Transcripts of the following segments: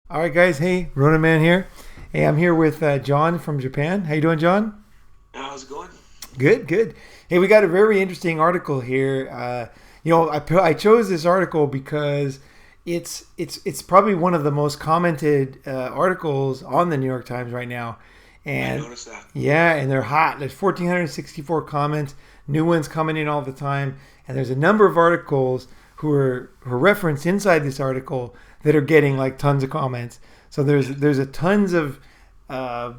All right, guys. Hey, Ronin Man here. Hey, I'm here with John from Japan. How you doing, John? How's it going? Good, good. Hey, we got a very interesting article here. I chose this article because it's probably one of the most commented articles on the New York Times right now, I and noticed that. yeah, and they're hot. There's 1,464 comments, new ones coming in all the time, and there's a number of articles who are referenced inside this article that are getting like tons of comments. So there's a tons of uh,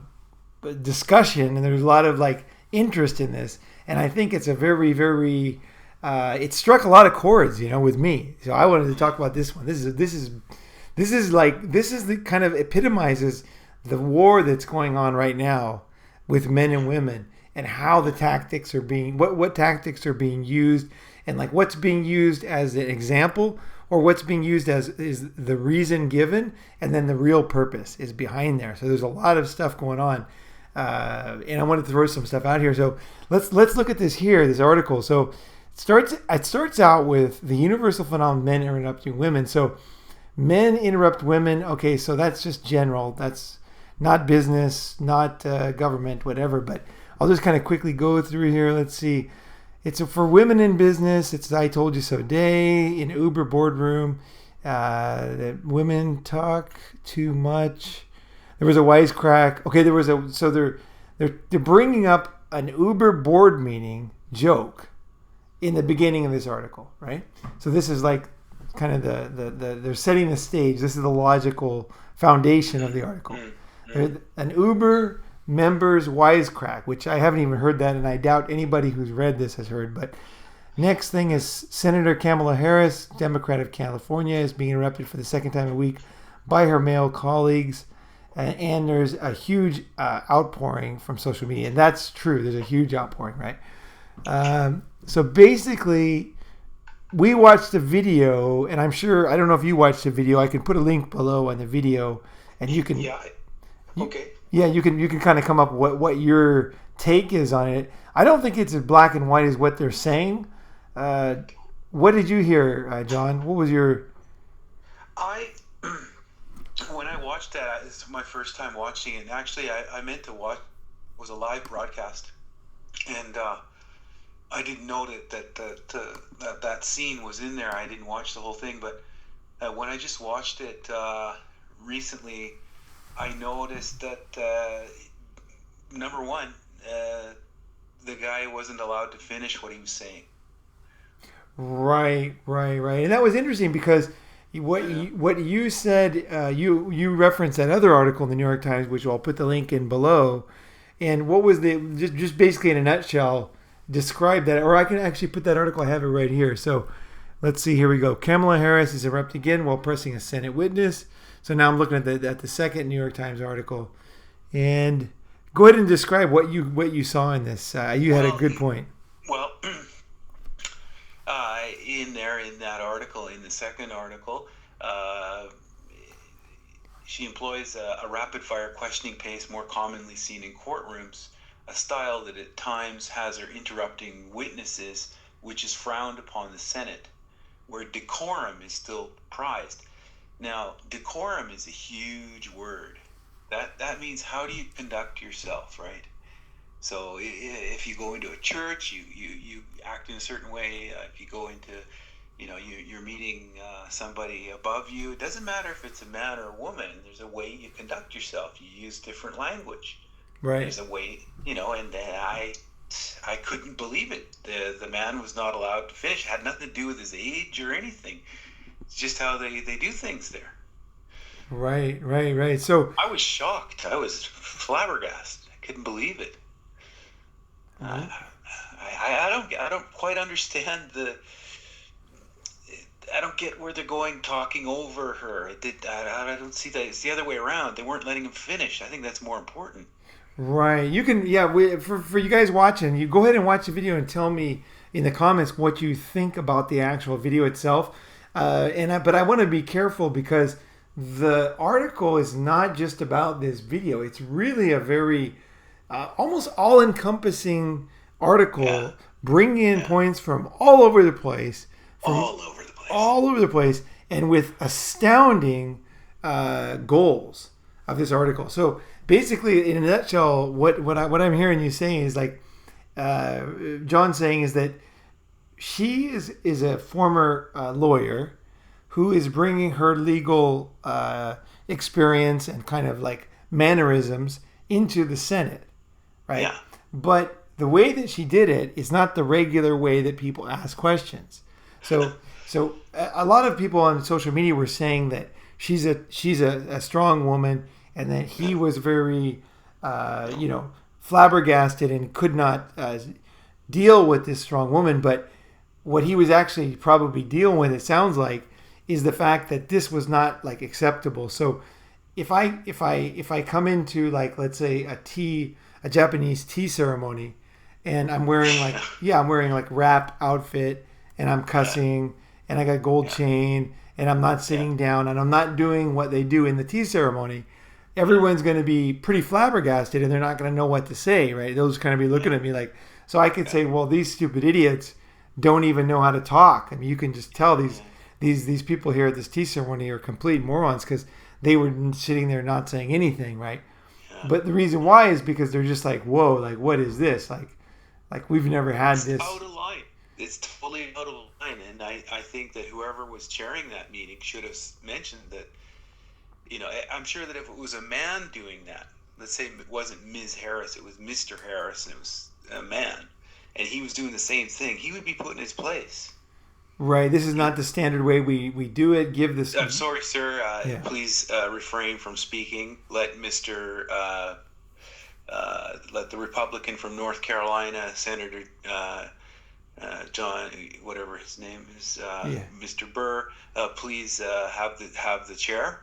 discussion, and there's a lot of like interest in this, and I think it's a very it struck a lot of chords, with me. So I wanted to talk about this one. This is the kind of epitomizes the war that's going on right now with men and women, and how the tactics are being what tactics are being used, and like what's being used as an example, or what's being used as is the reason given, and then the real purpose is behind there. So there's a lot of stuff going on, and I wanted to throw some stuff out here. So let's look at this here, this article. So it starts out with the universal phenomenon: men interrupting women. So men interrupt women. Okay, so that's just general. That's not business, not government, whatever. But I'll just kind of quickly go through here. Let's see. It's for women in business. It's I told you so day in Uber boardroom. That women talk too much. There was a wisecrack. Okay, there was a so they're bringing up an Uber board meeting joke in the beginning of this article, right? So this is like kind of the they're setting the stage. This is the logical foundation of the article. An Uber members wisecrack, which I haven't even heard that, and I doubt anybody who's read this has heard. But next thing is Senator Kamala Harris, Democrat of California, is being interrupted for the second time a week by her male colleagues, and there's a huge outpouring from social media, and that's true. There's a huge outpouring, right? So basically, we watched the video, and I'm sure I don't know if you watched the video. I can put a link below on the video, and you can. Yeah. Okay. Yeah, you can kind of come up with what your take is on it. I don't think it's as black and white as what they're saying. What did you hear, John? What was your? I when I watched that, it's my first time watching it. And actually, I meant to watch. It was a live broadcast, and I didn't know that scene was in there. I didn't watch the whole thing, but when I just watched it recently, I noticed that number one, the guy wasn't allowed to finish what he was saying. Right, and that was interesting because Yeah. what you said, you referenced that other article in the New York Times, which I'll put the link in below. And what was the just basically in a nutshell describe that, or I can actually put that article. I have it right here. So let's see. Here we go. Kamala Harris is interrupted again while pressing a Senate witness. So now I'm looking at the second New York Times article, and go ahead and describe what you saw in this. You had a Well, good point. well, in that article, in the second article, uh, she employs a rapid fire questioning pace more commonly seen in courtrooms, a style that at times has her interrupting witnesses, which is frowned upon the Senate, where decorum is still prized. Now, decorum is a huge word. That means how do you conduct yourself, right? So if you go into a church, you act in a certain way. If you go into, you're meeting somebody above you. It doesn't matter if it's a man or a woman. There's a way you conduct yourself. You use different language. Right. There's a way, and I couldn't believe it. The man was not allowed to finish. It had nothing to do with his age or anything. It's just how they do things there. Right. So I was shocked. I was flabbergasted. I couldn't believe it. Uh, uh, I don't quite understand the. I don't get where they're going talking over her. I don't see that. It's the other way around. They weren't letting him finish. I think that's more important. right, you can for you guys watching, you go ahead and watch the video and tell me in the comments what you think about the actual video itself. But I want to be careful because the article is not just about this video. It's really a very almost all-encompassing Yeah, article, bringing in yeah. points from all over the place, from All over the place. all over the place, and with astounding goals of this article. So basically, in a nutshell, what I'm hearing you saying is like John saying is that she is a former lawyer who is bringing her legal experience and kind of like mannerisms into the Senate, right? Yeah. But the way that she did it is not the regular way that people ask questions. So a lot of people on social media were saying that she's a strong woman, and that he was very, flabbergasted and could not deal with this strong woman. But what he was actually probably dealing with, it sounds like, is the fact that this was not like acceptable. So if I come into, like, let's say a Japanese tea ceremony, and I'm wearing like rap outfit, and I'm cussing, and I got gold chain, and I'm not sitting down, and I'm not doing what they do in the tea ceremony, everyone's going to be pretty flabbergasted, and they're not going to know what to say, right? They'll just kind of be looking at me like, so I could say, well, these stupid idiots don't even know how to talk. I mean, you can just tell these people here at this tea ceremony are complete morons because they were sitting there not saying anything, right? But the reason why is because they're just like, whoa, like, what is this? Like we've never had this. It's out of line. It's totally out of line. And I think that whoever was chairing that meeting should have mentioned that, I'm sure that if it was a man doing that, let's say it wasn't Ms. Harris, it was Mr. Harris, and it was a man, and he was doing the same thing, he would be put in his place. Right. This is not the standard way we do it. Give this. I'm sorry, sir. Please refrain from speaking. Let let the Republican from North Carolina, Senator John, whatever his name is, Mr. Burr, please have the chair.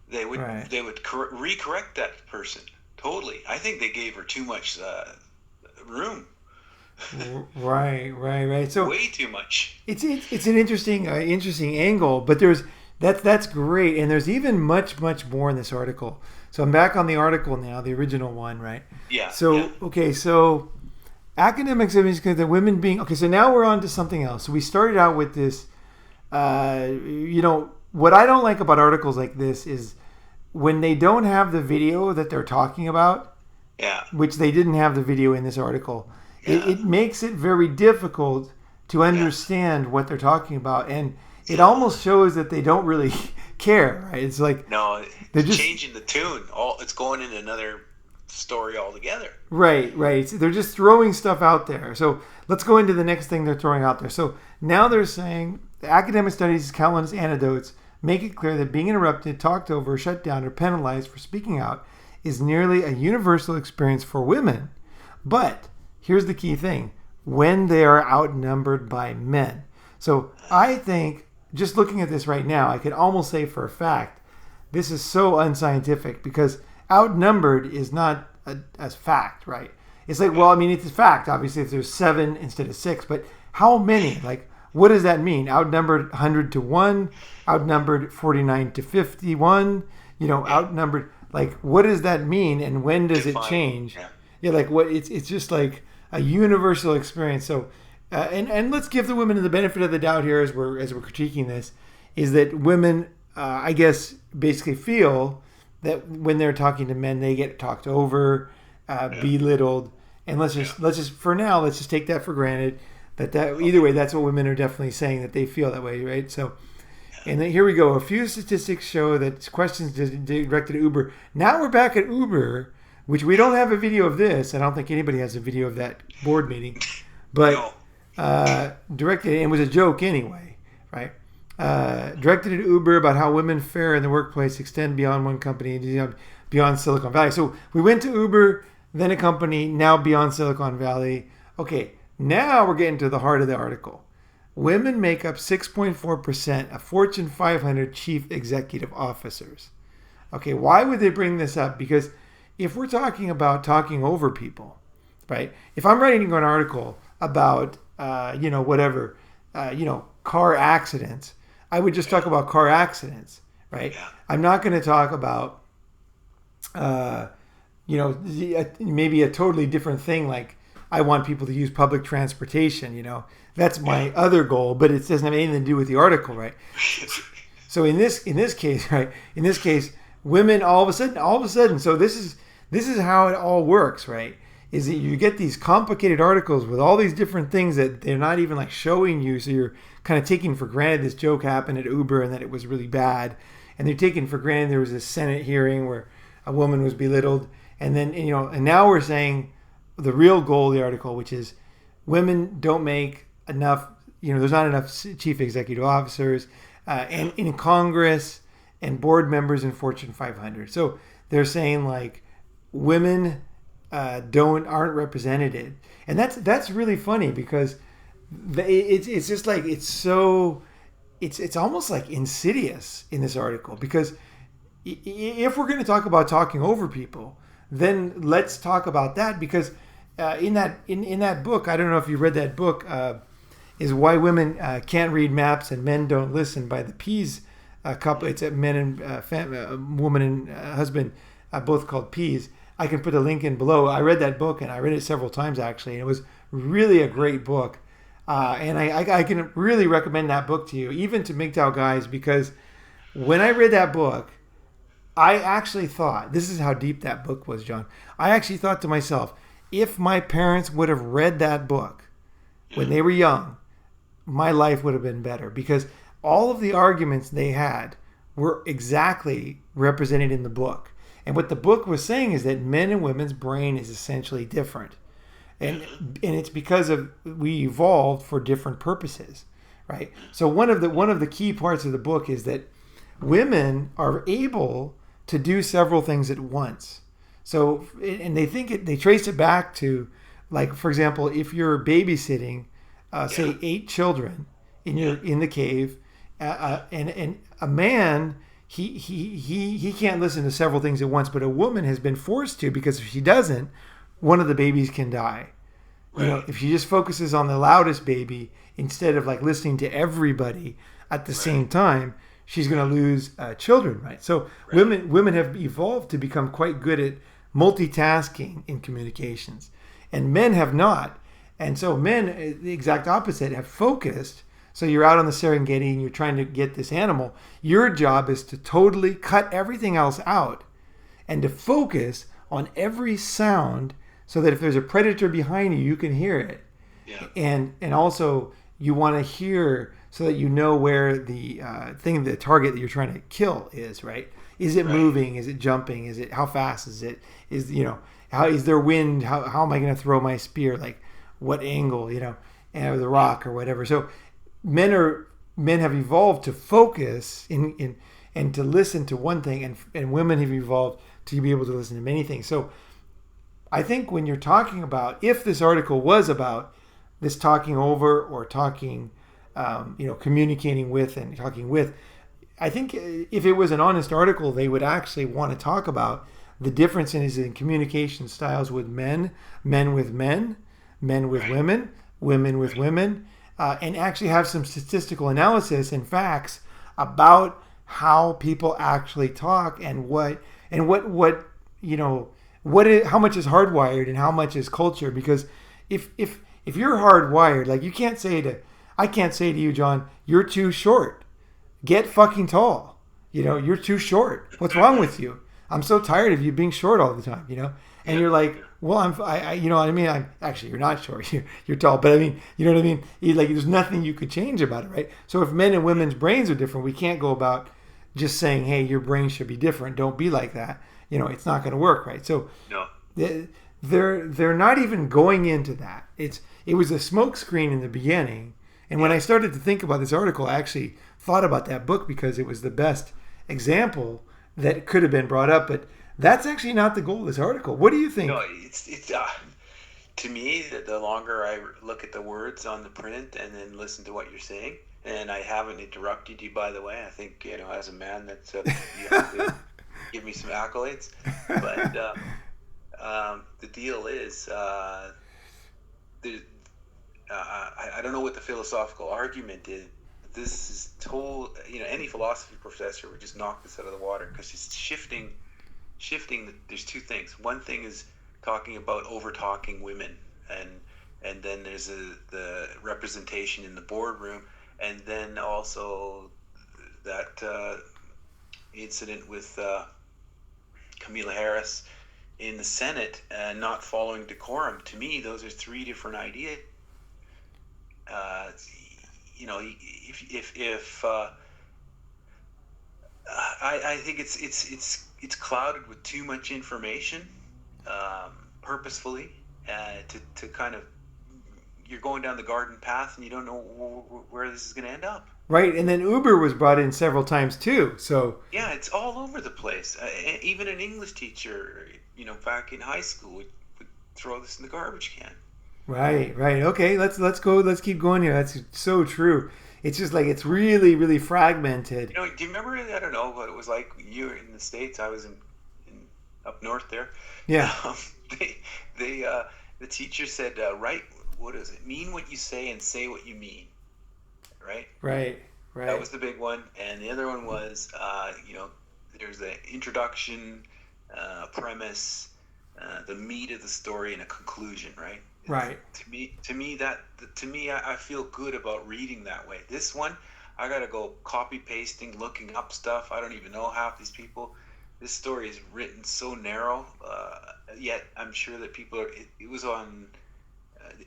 They would recorrect that person totally. I think they gave her too much room. Right. So way too much. It's an interesting angle, but that's great, and there's even much more in this article. So I'm back on the article now, the original one, right? Yeah. So okay, so academics of the women being okay. So now we're on to something else. So we started out with this. What I don't like about articles like this is when they don't have the video that they're talking about. Yeah. Which they didn't have the video in this article. It makes it very difficult to understand what they're talking about, and it almost shows that they don't really care, right? It's like they're just changing the tune. It's going in another story altogether. Right. They're just throwing stuff out there. So let's go into the next thing they're throwing out there. So now they're saying the academic studies, countless anecdotes make it clear that being interrupted, talked over, shut down, or penalized for speaking out is nearly a universal experience for women. But here's the key thing: when they are outnumbered by men. So I think, just looking at this right now, I could almost say for a fact this is so unscientific, because outnumbered is not a fact, right? It's like, well, I mean, it's a fact, obviously, if there's 7 instead of 6, but how many? Like, what does that mean? Outnumbered 100 to 1, outnumbered 49 to 51, outnumbered, like, what does that mean, and when does it change? Like, what? It's just like a universal experience. So, and let's give the women the benefit of the doubt here as we're critiquing this, is that women, I guess, basically feel that when they're talking to men, they get talked over, belittled, and let's just for now, let's just take that for granted. That either way, that's what women are definitely saying, that they feel that way, right? So, and then here we go. A few statistics show that questions directed at Uber. Now we're back at Uber, which we don't have a video of this. I don't think anybody has a video of that board meeting, but directed, and it was a joke anyway, right? Directed at Uber about how women fare in the workplace extend beyond one company, beyond Silicon Valley. So we went to Uber, then a company, now beyond Silicon Valley. Okay, now we're getting to the heart of the article. Women make up 6.4% of Fortune 500 chief executive officers. Okay, why would they bring this up? Because if we're talking about talking over people, right? If I'm writing an article about, car accidents, I would just talk about car accidents, right? Yeah. I'm not going to talk about, maybe a totally different thing. Like, I want people to use public transportation, that's my other goal, but it doesn't have anything to do with the article, right? So in this case, right? In this case, women all of a sudden. So this is how it all works, right? Is that you get these complicated articles with all these different things that they're not even like showing you. So you're kind of taking for granted this joke happened at Uber and that it was really bad, and they're taking for granted there was a Senate hearing where a woman was belittled, and then and now we're saying the real goal of the article, which is women don't make enough. There's not enough chief executive officers, and in Congress and board members in Fortune 500. So they're saying like women aren't represented, and that's really funny because it's just like it's almost like insidious in this article, because if we're going to talk about talking over people, then let's talk about that, because in that book, I don't know if you read that book, is Why Women Can't Read Maps and Men Don't Listen by the Pease couple. It's a men and woman and husband, both called Pease. I can put a link in below. I read that book, and I read it several times actually, and it was really a great book. And I can really recommend that book to you, even to MGTOW guys, because when I read that book, I actually thought, this is how deep that book was, John. I actually thought to myself, if my parents would have read that book when they were young, my life would have been better, because all of the arguments they had were exactly represented in the book. And what the book was saying is that men and women's brain is essentially different. And it's because we evolved for different purposes, right? So one of the key parts of the book is that women are able to do several things at once. So, and they trace it back to, like, for example, if you're babysitting, say 8 children in the cave, and a man, he can't listen to several things at once, but a woman has been forced to, because if she doesn't, one of the babies can die. Right. If she just focuses on the loudest baby instead of like listening to everybody at the same time, she's going to lose children, right? So women have evolved to become quite good at multitasking in communications, and men have not. And so men, the exact opposite, have focused. So you're out on the Serengeti and you're trying to get this animal. Your job is to totally cut everything else out and to focus on every sound, so that if there's a predator behind you, you can hear it. Yeah. And also you want to hear so that you know where the target that you're trying to kill is, right? Is it moving? Is it jumping? Is it, how fast is it? How is there wind? How am I going to throw my spear? Like what angle, or the rock or whatever. So men have evolved to focus and to listen to one thing, and women have evolved to be able to listen to many things. So I think when you're talking about, if this article was about this talking over or talking, communicating with and talking with, I think if it was an honest article, they would actually want to talk about the differences in communication styles with men with men, men with women, women with women, and actually have some statistical analysis and facts about how people actually talk and what how much is hardwired and how much is culture. Because if you're hardwired, like I can't say to you, John, you're too short. Get fucking tall. You're too short. What's wrong with you? I'm so tired of you being short all the time, And you're like, well, you know what I mean? I'm actually, you're not short. You're tall, but I mean, you know what I mean? There's nothing you could change about it, right? So if men and women's brains are different, we can't go about just saying, hey, your brain should be different. Don't be like that. It's not going to work, right? So No. they're not even going into that. It was a smokescreen in the beginning. And when I started to think about this article, I actually thought about that book because it was the best example that could have been brought up. But that's actually not the goal of this article. What do you think? No, it's to me, the longer I look at the words on the print and then listen to what you're saying, and I haven't interrupted you, by the way. I think, as a man, that's you have to give me some accolades. But the deal is, I don't know what the philosophical argument is. This is any philosophy professor would just knock this out of the water, because it's shifting. There's two things. One thing is talking about over talking women, and then there's the representation in the boardroom, and then also that incident with Kamala Harris in the Senate and not following decorum. To me, those are three different ideas. If I think it's clouded with too much information, purposefully, to kind of, you're going down the garden path and you don't know where this is going to end up. Right, and then Uber was brought in several times too. So yeah, it's all over the place. Even an English teacher, back in high school would throw this in the garbage can. Right. Okay, let's go. Let's keep going here. That's so true. It's just like it's really, really fragmented. Do you remember? I don't know what it was like. You were in the States. I was in up north there. Yeah. The teacher said, "Right, what is it? Mean what you say and say what you mean." Right. That was the big one, and the other one was, there's an introduction, premise, the meat of the story, and a conclusion. Right. Right. To me, I feel good about reading that way. This one, I gotta go copy pasting, looking up stuff. I don't even know half these people. This story is written so narrow. Yet I'm sure that people are. It was on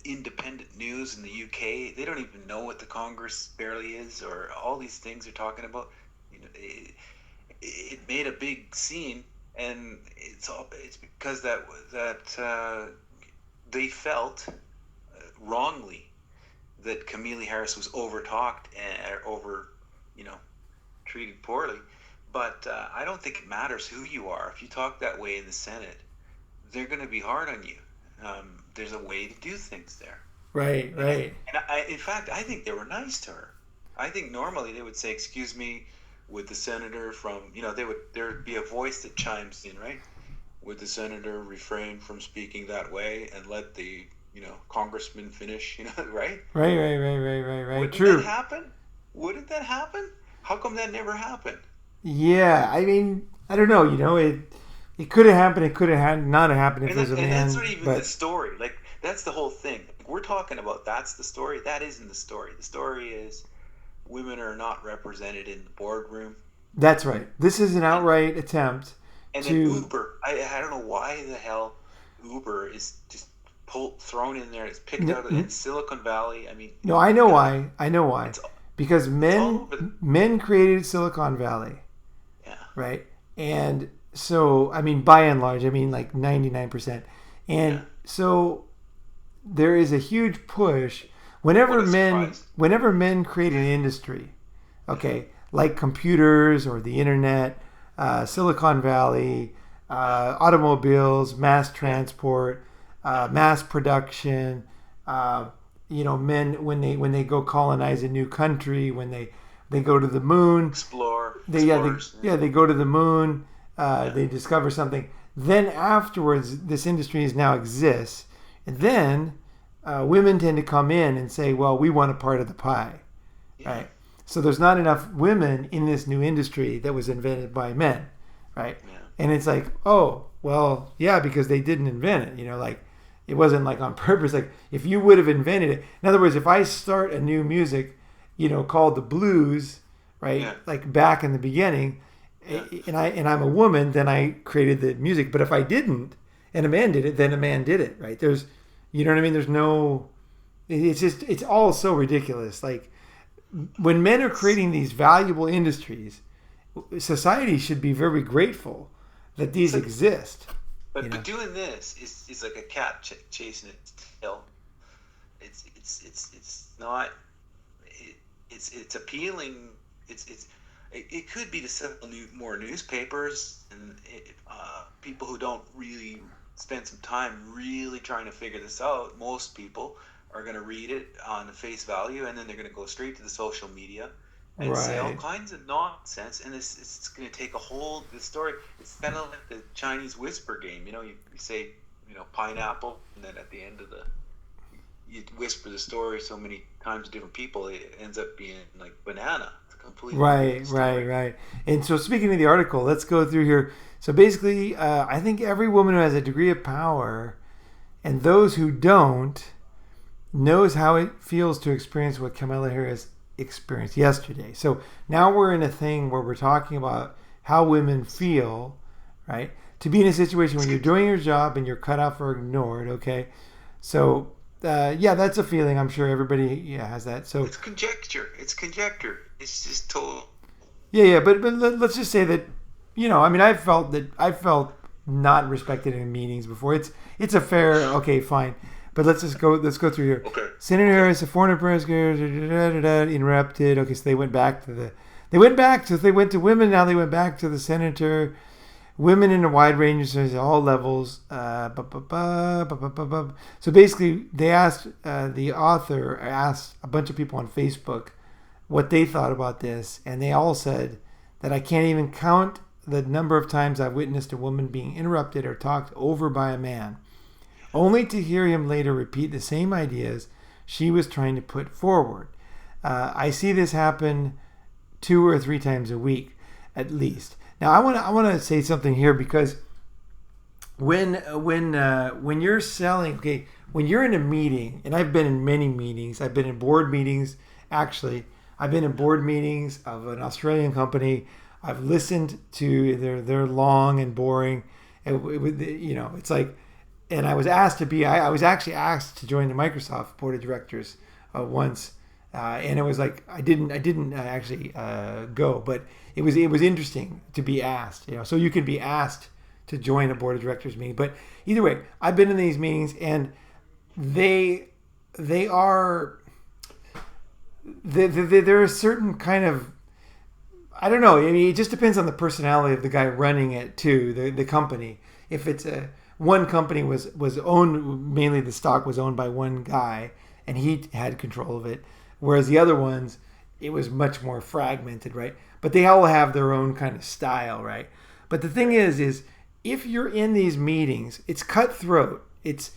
independent news in the UK. They don't even know what the Congress barely is, or all these things they're talking about. It made a big scene, and it's because that they felt wrongly that Kamala Harris was over-talked and treated poorly. But I don't think it matters who you are. If you talk that way in the Senate, they're going to be hard on you. There's a way to do things there. Right. And in fact, I think they were nice to her. I think normally they would say, "Excuse me," with the senator from, there'd be a voice that chimes in, right? Would the senator refrain from speaking that way and let the, congressman finish, right? Right. Wouldn't True. that happen? Wouldn't that happen? How come that never happened? Yeah, I mean, I don't know. It could have happened. It could have not happened if it was a man. And that's not even the story. Like, that's the whole thing. We're talking about that's the story. That isn't the story. The story is women are not represented in the boardroom. That's right. This is an outright attempt. And then Uber. I don't know why the hell Uber is just thrown in there. It's picked out in Silicon Valley. I mean, no, I know why. Because men created Silicon Valley. Yeah. Right. And so, I mean, by and large, like 99%. And so there is a huge push whenever men create an industry, okay, like computers or the internet, Silicon Valley, automobiles, mass transport, mass production, men when they go colonize a new country, when they go to the moon, they go to the moon, they discover something. Then afterwards, this industry now exists, and then women tend to come in and say, "Well, we want a part of the pie," right? So there's not enough women in this new industry that was invented by men, right? Yeah. And it's like, oh, well, yeah, because they didn't invent it, like it wasn't like on purpose. Like if you would have invented it, in other words, if I start a new music, called the blues, right? Yeah. Like back in the beginning, and I'm a woman, then I created the music. But if I didn't, and a man did it, then a man did it, right? There's, you know what I mean? There's no, it's all so ridiculous. Like when men are creating these valuable industries, society should be very grateful that these exist. But doing this is like a cat chasing its tail. It's not. It's appealing. It could be to sell more newspapers and people who don't really spend some time really trying to figure this out. Most people are going to read it on the face value, and then they're going to go straight to the social media and say all kinds of nonsense. And it's going to take a hold of the story. It's kind of like the Chinese whisper game. You say, pineapple, and then at the end of you whisper the story so many times to different people, it ends up being like banana. It's completely right. And so speaking of the article, let's go through here. So basically, I think every woman who has a degree of power, and those who don't, knows how it feels to experience what Kamala Harris experienced yesterday. So now we're in a thing where we're talking about how women feel, right? To be in a situation where you're doing your job and you're cut off or ignored, okay? So, that's a feeling. I'm sure everybody has that. So it's conjecture. It's just total. Yeah, but let's just say that, I felt not respected in meetings before. It's a fair, okay, fine. But let's go through here. Okay. Senator Harris, a foreign press interrupted. Okay, so they went to women, now they went back to the senator. Women in a wide range of all levels. So basically, they asked, the author asked a bunch of people on Facebook what they thought about this, and they all said that I can't even count the number of times I've witnessed a woman being interrupted or talked over by a man, only to hear him later repeat the same ideas she was trying to put forward. I see this happen 2 or 3 times a week, at least. Now, I want to say something here, because when you're selling, okay, when you're in a meeting, and I've been in many meetings, I've been in board meetings, actually. I've been in board meetings of an Australian company. I've listened to their long and boring, it's like, and I was asked to be, I was actually asked to join the Microsoft board of directors once. And it was like I didn't actually go, but it was interesting to be asked. So you can be asked to join a board of directors meeting. But either way, I've been in these meetings, and they're a certain kind of, I don't know. I mean, it just depends on the personality of the guy running it too, the company. If it's one company was owned, mainly the stock was owned by one guy, and he had control of it. Whereas the other ones, it was much more fragmented, right? But they all have their own kind of style, right? But the thing is if you're in these meetings, it's cutthroat. It's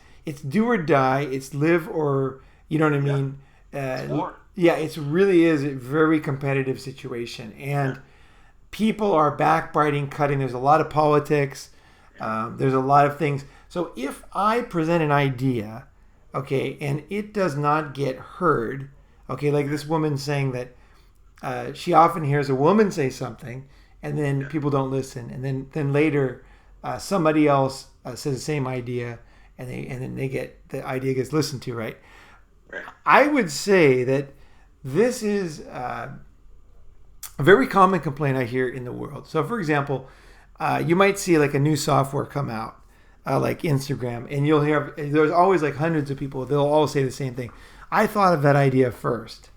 do or die. It's live or, you know what I mean? It's war. Yeah, it really is a very competitive situation. And people are backbiting, cutting. There's a lot of politics. There's a lot of things. So if I present an idea, okay, and it does not get heard, okay, like this woman saying that she often hears a woman say something, and then people don't listen, and then later somebody else says the same idea, and then the idea gets listened to, right? Right. I would say that this is a very common complaint I hear in the world. So, for example, you might see like a new software come out, like Instagram, and you'll hear there's always like hundreds of people. They'll all say the same thing. I thought of that idea first,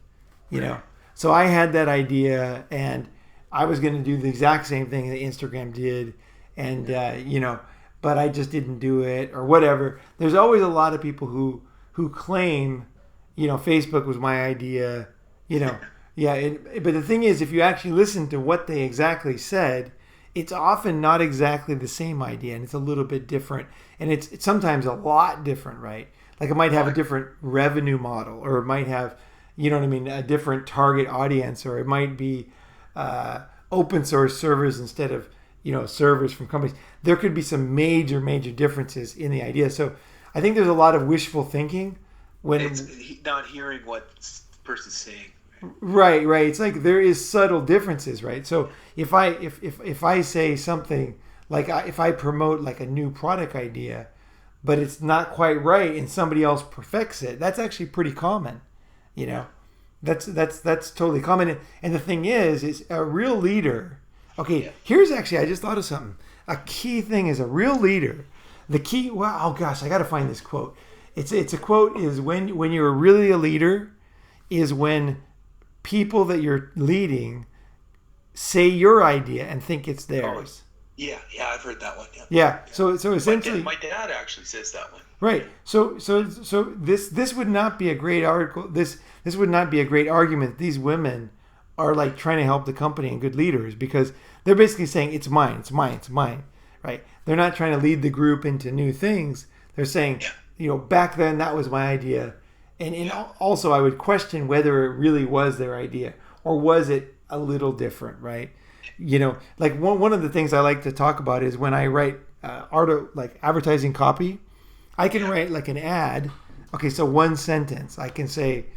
So I had that idea, and I was going to do the exact same thing that Instagram did, and but I just didn't do it or whatever. There's always a lot of people who claim, Facebook was my idea, Yeah, but the thing is, if you actually listen to what they exactly said, it's often not exactly the same idea, and it's a little bit different, and it's sometimes a lot different, right? Like it might have a different revenue model, or it might have, a different target audience, or it might be open source servers instead of, servers from companies. There could be some major differences in the idea. So I think there's a lot of wishful thinking when it's not hearing what the person's saying. Right. It's like there is subtle differences, right? So if I say something like if I promote like a new product idea, but it's not quite right, and somebody else perfects it, that's actually pretty common. That's totally common. And the thing is a real leader. Okay, here's actually, I just thought of something. A key thing is a real leader. The key. Well, oh gosh, I got to find this quote. It's a quote is when you're really a leader, is when people that you're leading say your idea and think it's theirs. Yeah, I've heard that one. Yeah. So essentially, my dad actually says that one. Right. So this would not be a great article. This would not be a great argument. These women are like trying to help the company and good leaders, because they're basically saying it's mine, right? They're not trying to lead the group into new things. They're saying, back then that was my idea. And also I would question whether it really was their idea, or was it a little different, right? Like one of the things I like to talk about is when I write like advertising copy, I can write like an ad. Okay, so one sentence. I can say,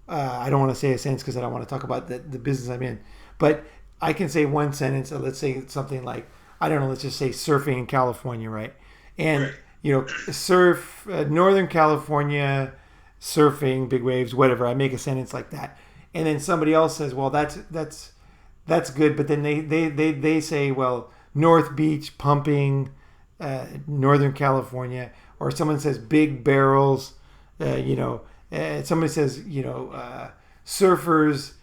I don't want to say a sentence because I don't want to talk about the business I'm in. But I can say one sentence. Let's say something like, I don't know, let's just say surfing in California, right? And, Right. surf, Northern California, surfing, big waves, whatever. I make a sentence like that. And then somebody else says, well, that's good. But then they say, well, North Beach pumping, Northern California. Or someone says big barrels, somebody says, surfers,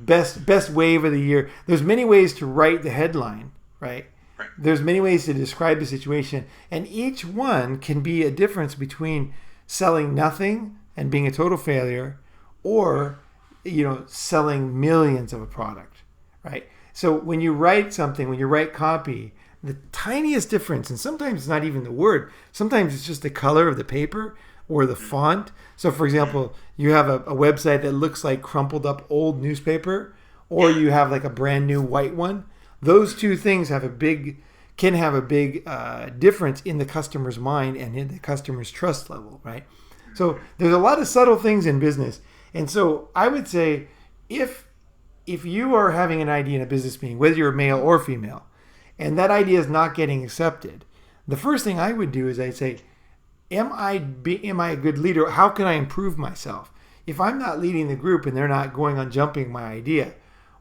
best wave of the year. There's many ways to write the headline, right? Right. There's many ways to describe the situation, and each one can be a difference between selling nothing and being a total failure, or selling millions of a product, right? So when you write something, when you write copy, the tiniest difference, and sometimes it's not even the word, sometimes it's just the color of the paper or the font. So for example, you have a website that looks like crumpled up old newspaper, or you have like a brand new white one. Those two things can have a big difference in the customer's mind and in the customer's trust level, right? So there's a lot of subtle things in business. And so I would say if you are having an idea in a business meeting, whether you're male or female, and that idea is not getting accepted, the first thing I would do is I'd say, am I a good leader? How can I improve myself? If I'm not leading the group and they're not going on jumping my idea,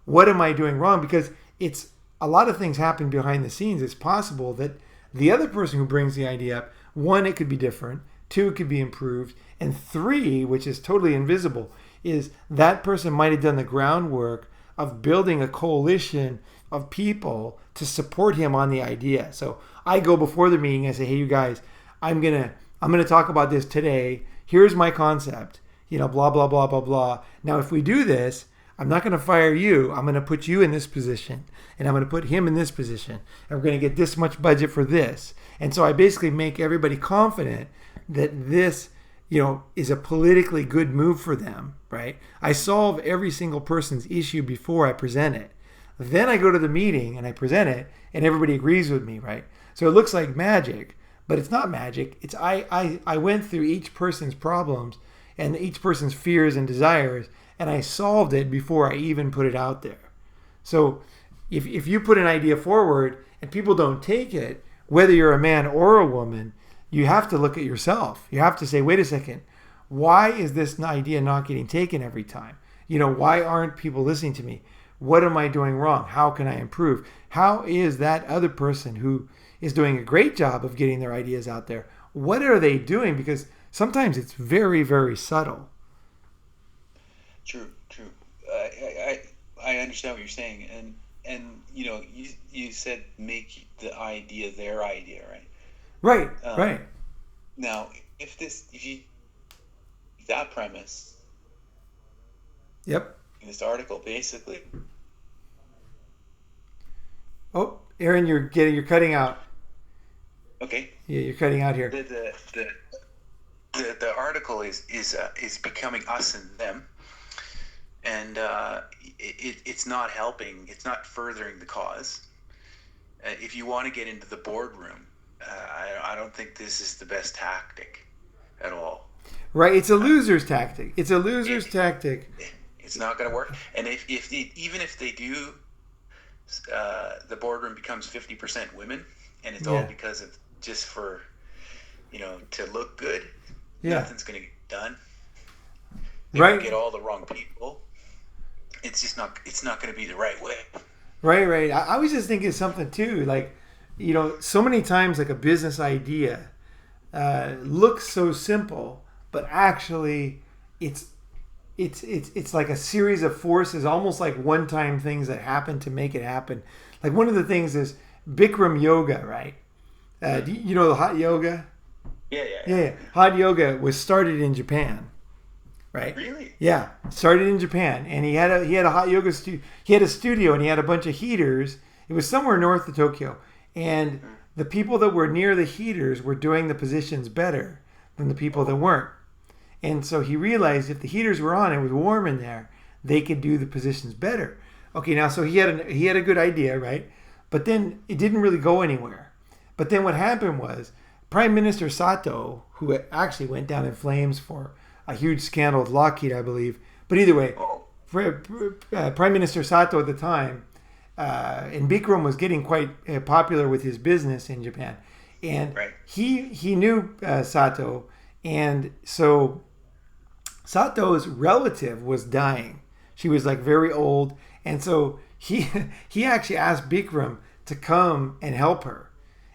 what am I doing wrong? Because it's a lot of things happen behind the scenes. It's possible that the other person who brings the idea up, one, it could be different, two, it could be improved, and three, which is totally invisible, is that person might have done the groundwork of building a coalition of people to support him on the idea. So I go before the meeting, I say, hey, you guys, I'm gonna talk about this today. Here's my concept, blah, blah, blah, blah, blah. Now, if we do this, I'm not going to fire you. I'm going to put you in this position, and I'm going to put him in this position, and we're going to get this much budget for this. And so I basically make everybody confident that this, is a politically good move for them, right? I solve every single person's issue before I present it. Then I go to the meeting and I present it, and everybody agrees with me, right? So it looks like magic, but it's not magic. It's I went through each person's problems and each person's fears and desires, and I solved it before I even put it out there. So if you put an idea forward and people don't take it, whether you're a man or a woman, you have to look at yourself. You have to say, wait a second, why is this idea not getting taken every time? Why aren't people listening to me? What am I doing wrong? How can I improve? How is that other person who is doing a great job of getting their ideas out there? What are they doing? Because sometimes it's very, very subtle. True. I understand what you're saying, and you said make the idea their idea, right? Right. Now, if you that premise, Yep. in this article, basically. Oh, Aaron, you're cutting out. Okay. Yeah, you're cutting out here. The article is becoming us and them, and it's not helping. It's not furthering the cause. If you want to get into the boardroom, I don't think this is the best tactic at all. Right, it's a loser's tactic. It's a loser's tactic. It's not going to work. And even if they do, the boardroom becomes 50% women, and it's all because of just for, to look good. Yeah. Nothing's going to get done. They get all the wrong people. It's just not. It's not going to be the right way. Right. I was just thinking something too. Like, so many times, like a business idea looks so simple, but actually, it's like a series of forces, almost like one-time things that happen to make it happen. Like one of the things is Bikram yoga, right? Do you know the hot yoga? Yeah. Hot yoga was started in Japan, right? Really? Yeah, started in Japan, and he had a hot yoga studio. He had a studio, and he had a bunch of heaters. It was somewhere north of Tokyo, and the people that were near the heaters were doing the positions better than the people that weren't. And so he realized if the heaters were on, it was warm in there, they could do the positions better. Okay, now so he had a good idea, right? But then it didn't really go anywhere. But then what happened was Prime Minister Sato, who actually went down in flames for a huge scandal with Lockheed, I believe. But either way, Prime Minister Sato at the time, and Bikram was getting quite popular with his business in Japan, and he knew Sato, and so Sato's relative was dying. She was like very old, and so he actually asked Bikram to come and help her,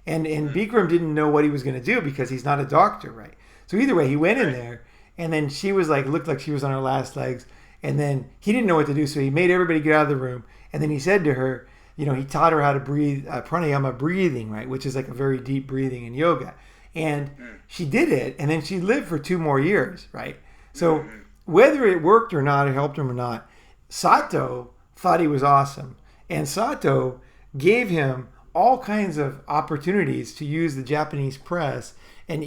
and Bikram didn't know what he was going to do because he's not a doctor, right? So either way, he went in there, and then she was like looked like she was on her last legs, and then he didn't know what to do, so he made everybody get out of the room, and then he said to her, you know, he taught her how to breathe, pranayama breathing, right, which is like a very deep breathing in yoga, and she did it, and then she lived for 2 more years, right? So whether it worked or not, it helped him or not, Sato thought he was awesome, and Sato gave him all kinds of opportunities to use the Japanese press and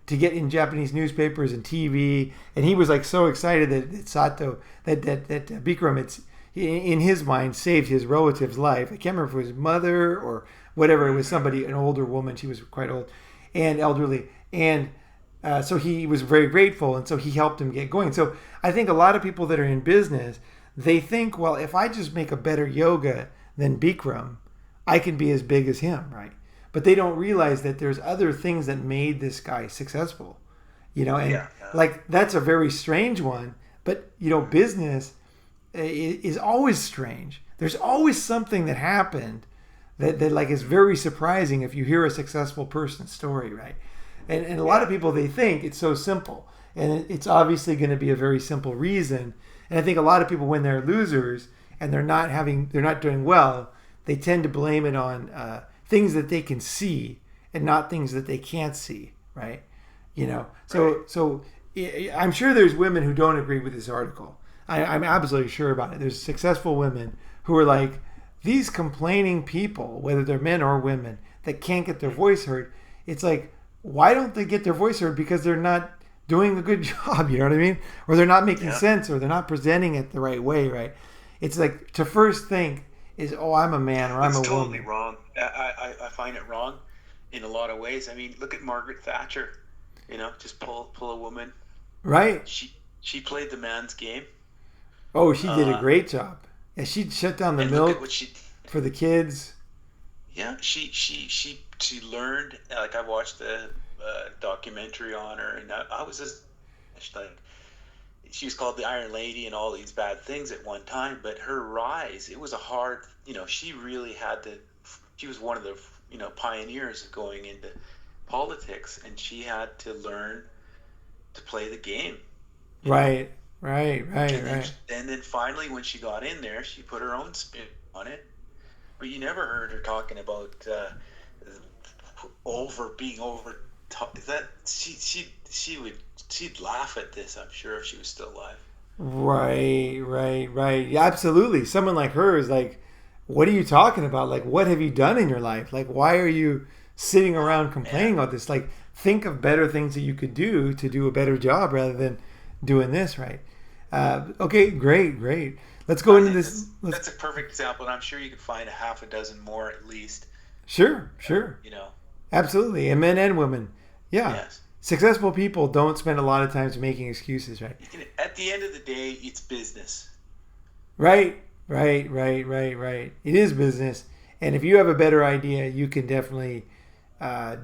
to get in Japanese newspapers and TV, and he was like so excited that Sato that Bikram in his mind saved his relative's life. I can't remember if it was his mother or whatever. It was somebody, an older woman. She was quite old and elderly, and so he was very grateful, and so he helped him get going. So I think a lot of people that are in business, they think, well, if I just make a better yoga than Bikram, I can be as big as him, right? But they don't realize that there's other things that made this guy successful, and like that's a very strange one. But business is always strange. There's always something that happened that like is very surprising if you hear a successful person's story, right? And a lot of people, they think it's so simple, and it's obviously going to be a very simple reason. And I think a lot of people, when they're losers and they're not doing well, they tend to blame it on things that they can see and not things that they can't see, right? So I'm sure there's women who don't agree with this article. I'm absolutely sure about it. There's successful women who are like, these complaining people, whether they're men or women, that can't get their voice heard. It's like, why don't they get their voice heard? Because they're not doing a good job, you know what I mean? Or they're not making sense, or they're not presenting it the right way, right? It's like to first think is, oh, I'm a man or I'm a woman. It's totally wrong. I find it wrong in a lot of ways. I mean, look at Margaret Thatcher. Just pull a woman. Right. She played the man's game. Oh, she did a great job. Yeah, she shut down the milk for the kids. Yeah, she learned. Like, I watched the documentary on her, and I was just like, she was called the Iron Lady and all these bad things at one time. But her rise, it was a hard. She really had to. She was one of the pioneers of going into politics, and she had to learn to play the game. Right. And then finally, when she got in there, she put her own spin on it. But you never heard her talking about being over. That she'd laugh at this, I'm sure, if she was still alive. Right. Yeah, absolutely. Someone like her is like, what are you talking about? Like, what have you done in your life? Like, why are you sitting around complaining about this? Like, think of better things that you could do to do a better job rather than doing this, right? Okay, great. Let's go into this. That's a perfect example, and I'm sure you could find a half a dozen more at least. Sure. Absolutely, and men and women. Yeah. Yes. Successful people don't spend a lot of time making excuses, right? At the end of the day, it's business. Right. It is business, and if you have a better idea, you can definitely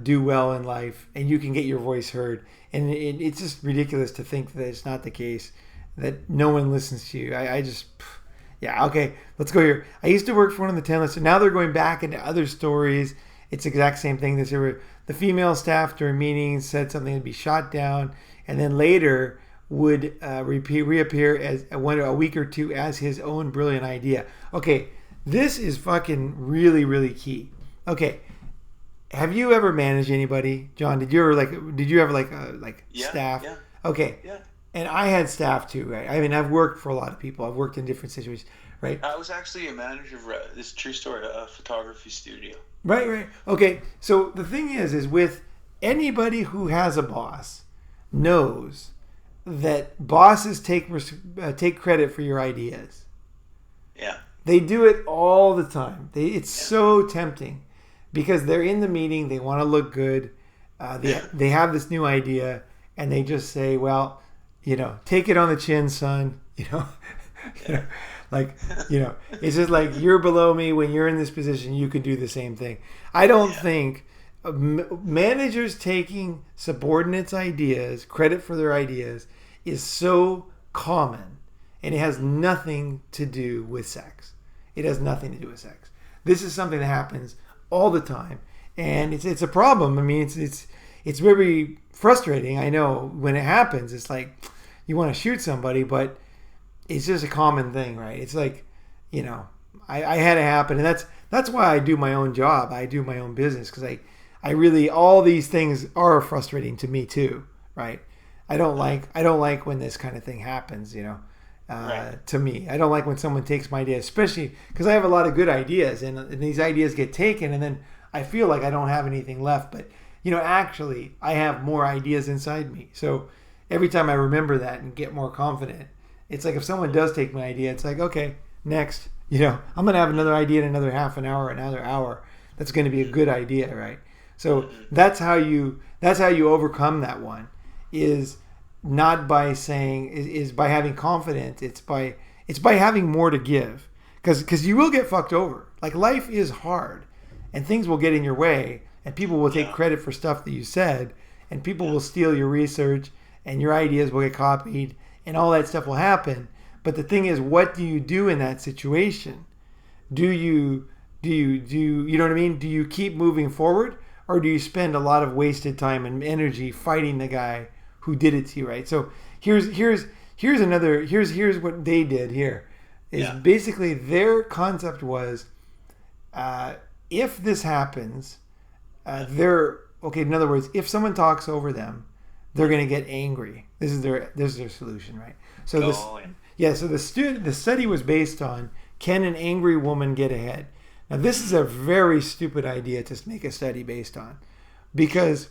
do well in life, and you can get your voice heard. And it's just ridiculous to think that it's not the case, that no one listens to you. Okay, let's go here. I used to work for one of the 10 lists, and now they're going back into other stories. It's the exact same thing. The female staff during meetings said something would be shot down, and then later would reappear as a week or two as his own brilliant idea. Okay, this is fucking really, really key. Okay, have you ever managed anybody, John? Did you have staff? Yeah. Okay. Yeah. And I had staff too, right? I mean, I've worked for a lot of people. I've worked in different situations, right? I was actually a manager of this true story, a photography studio. Right. Okay, so the thing is with anybody who has a boss knows that bosses take credit for your ideas. Yeah. They do it all the time. It's so tempting because they're in the meeting. They want to look good. They have this new idea, and they just say, well, take it on the chin, son. Yeah. Like, it's just like you're below me. When you're in this position, you can do the same thing. I don't think managers taking subordinates' ideas, credit for their ideas, is so common, and it has nothing to do with sex. It has nothing to do with sex. This is something that happens all the time, and it's a problem. I mean, it's very frustrating. I know when it happens, it's like you want to shoot somebody, but it's just a common thing, right? It's like, I had it happen, and that's why I do my own job. I do my own business because I really, all these things are frustrating to me too, right? I don't like when this kind of thing happens, Right. to me. I don't like when someone takes my ideas, especially because I have a lot of good ideas, and these ideas get taken, and then I feel like I don't have anything left. But actually, I have more ideas inside me. So every time I remember that and get more confident, it's like if someone does take my idea, it's like, okay, next. I'm gonna have another idea in another half an hour, another hour. That's going to be a good idea, right? So that's how you overcome that one. Is not by saying is by having confidence. It's by having more to give, because you will get fucked over. Like, life is hard, and things will get in your way, and people will take credit for stuff that you said, and people will steal your research, and your ideas will get copied, and all that stuff will happen. But the thing is, what do you do in that situation? Do you know what I mean? Do you keep moving forward, or do you spend a lot of wasted time and energy fighting the guy who did it to you, right? So here's what they did here. Is basically their concept was, if this happens, they're okay. In other words, if someone talks over them, they're going to get angry. This is their solution, right? So the study was based on, can an angry woman get ahead? Now, this is a very stupid idea to make a study based on, because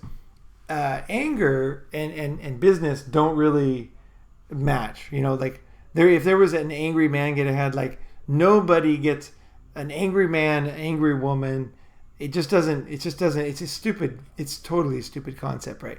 anger and business don't really match. Like, if there was an angry man get ahead, like, nobody gets an angry man, angry woman. It just doesn't. It's a stupid. It's totally a stupid concept, right?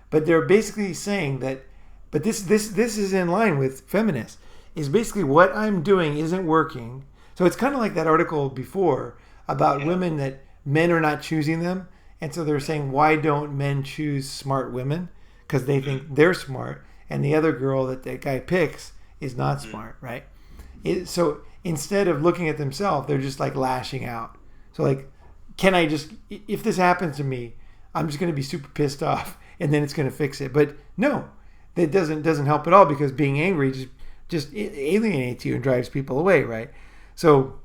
But they're basically saying that. But this is in line with feminists. Is basically what I'm doing isn't working. So it's kind of like that article before about women, that men are not choosing them. And so they're saying, why don't men choose smart women? Because they think they're smart, and the other girl that guy picks is not smart, right? So instead of looking at themselves, they're just like lashing out. So like, if this happens to me, I'm just going to be super pissed off, and then it's going to fix it. But no, that doesn't help at all, because being angry just alienates you and drives people away, right? So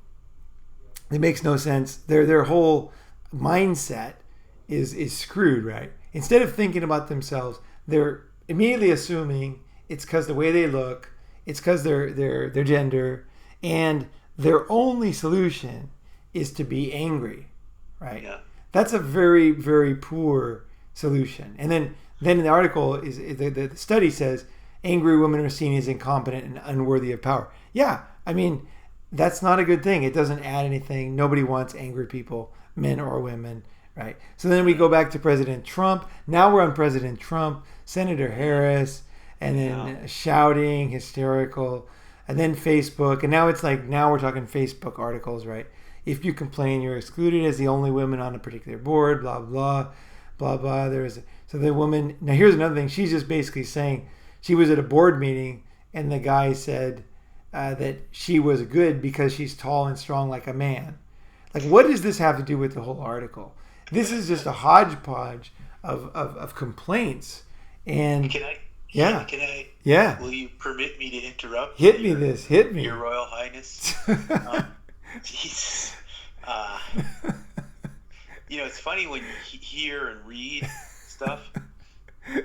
it makes no sense. Their whole mindset is screwed, right? Instead of thinking about themselves, they're immediately assuming it's because the way they look, it's because their gender, and their only solution is to be angry, right? Yeah. That's a very, very poor solution. And then in the article, is the study says angry women are seen as incompetent and unworthy of power. Yeah, I mean, that's not a good thing. It doesn't add anything. Nobody wants angry people, men or women, right? So then we go back to President Trump. Now we're on President Trump, Senator Harris, and then shouting, hysterical, and then Facebook. And now it's like, now we're talking Facebook articles, right? If you complain, you're excluded as the only woman on a particular board, blah, blah, blah, blah. So the woman, now here's another thing. She's just basically saying she was at a board meeting, and the guy said that she was good because she's tall and strong like a man. Like, what does this have to do with the whole article? This is just a hodgepodge of complaints. And Can I? yeah, Can I? yeah. Will you permit me to interrupt? Hit me, Your Royal Highness. Jesus. It's funny when you hear and read stuff.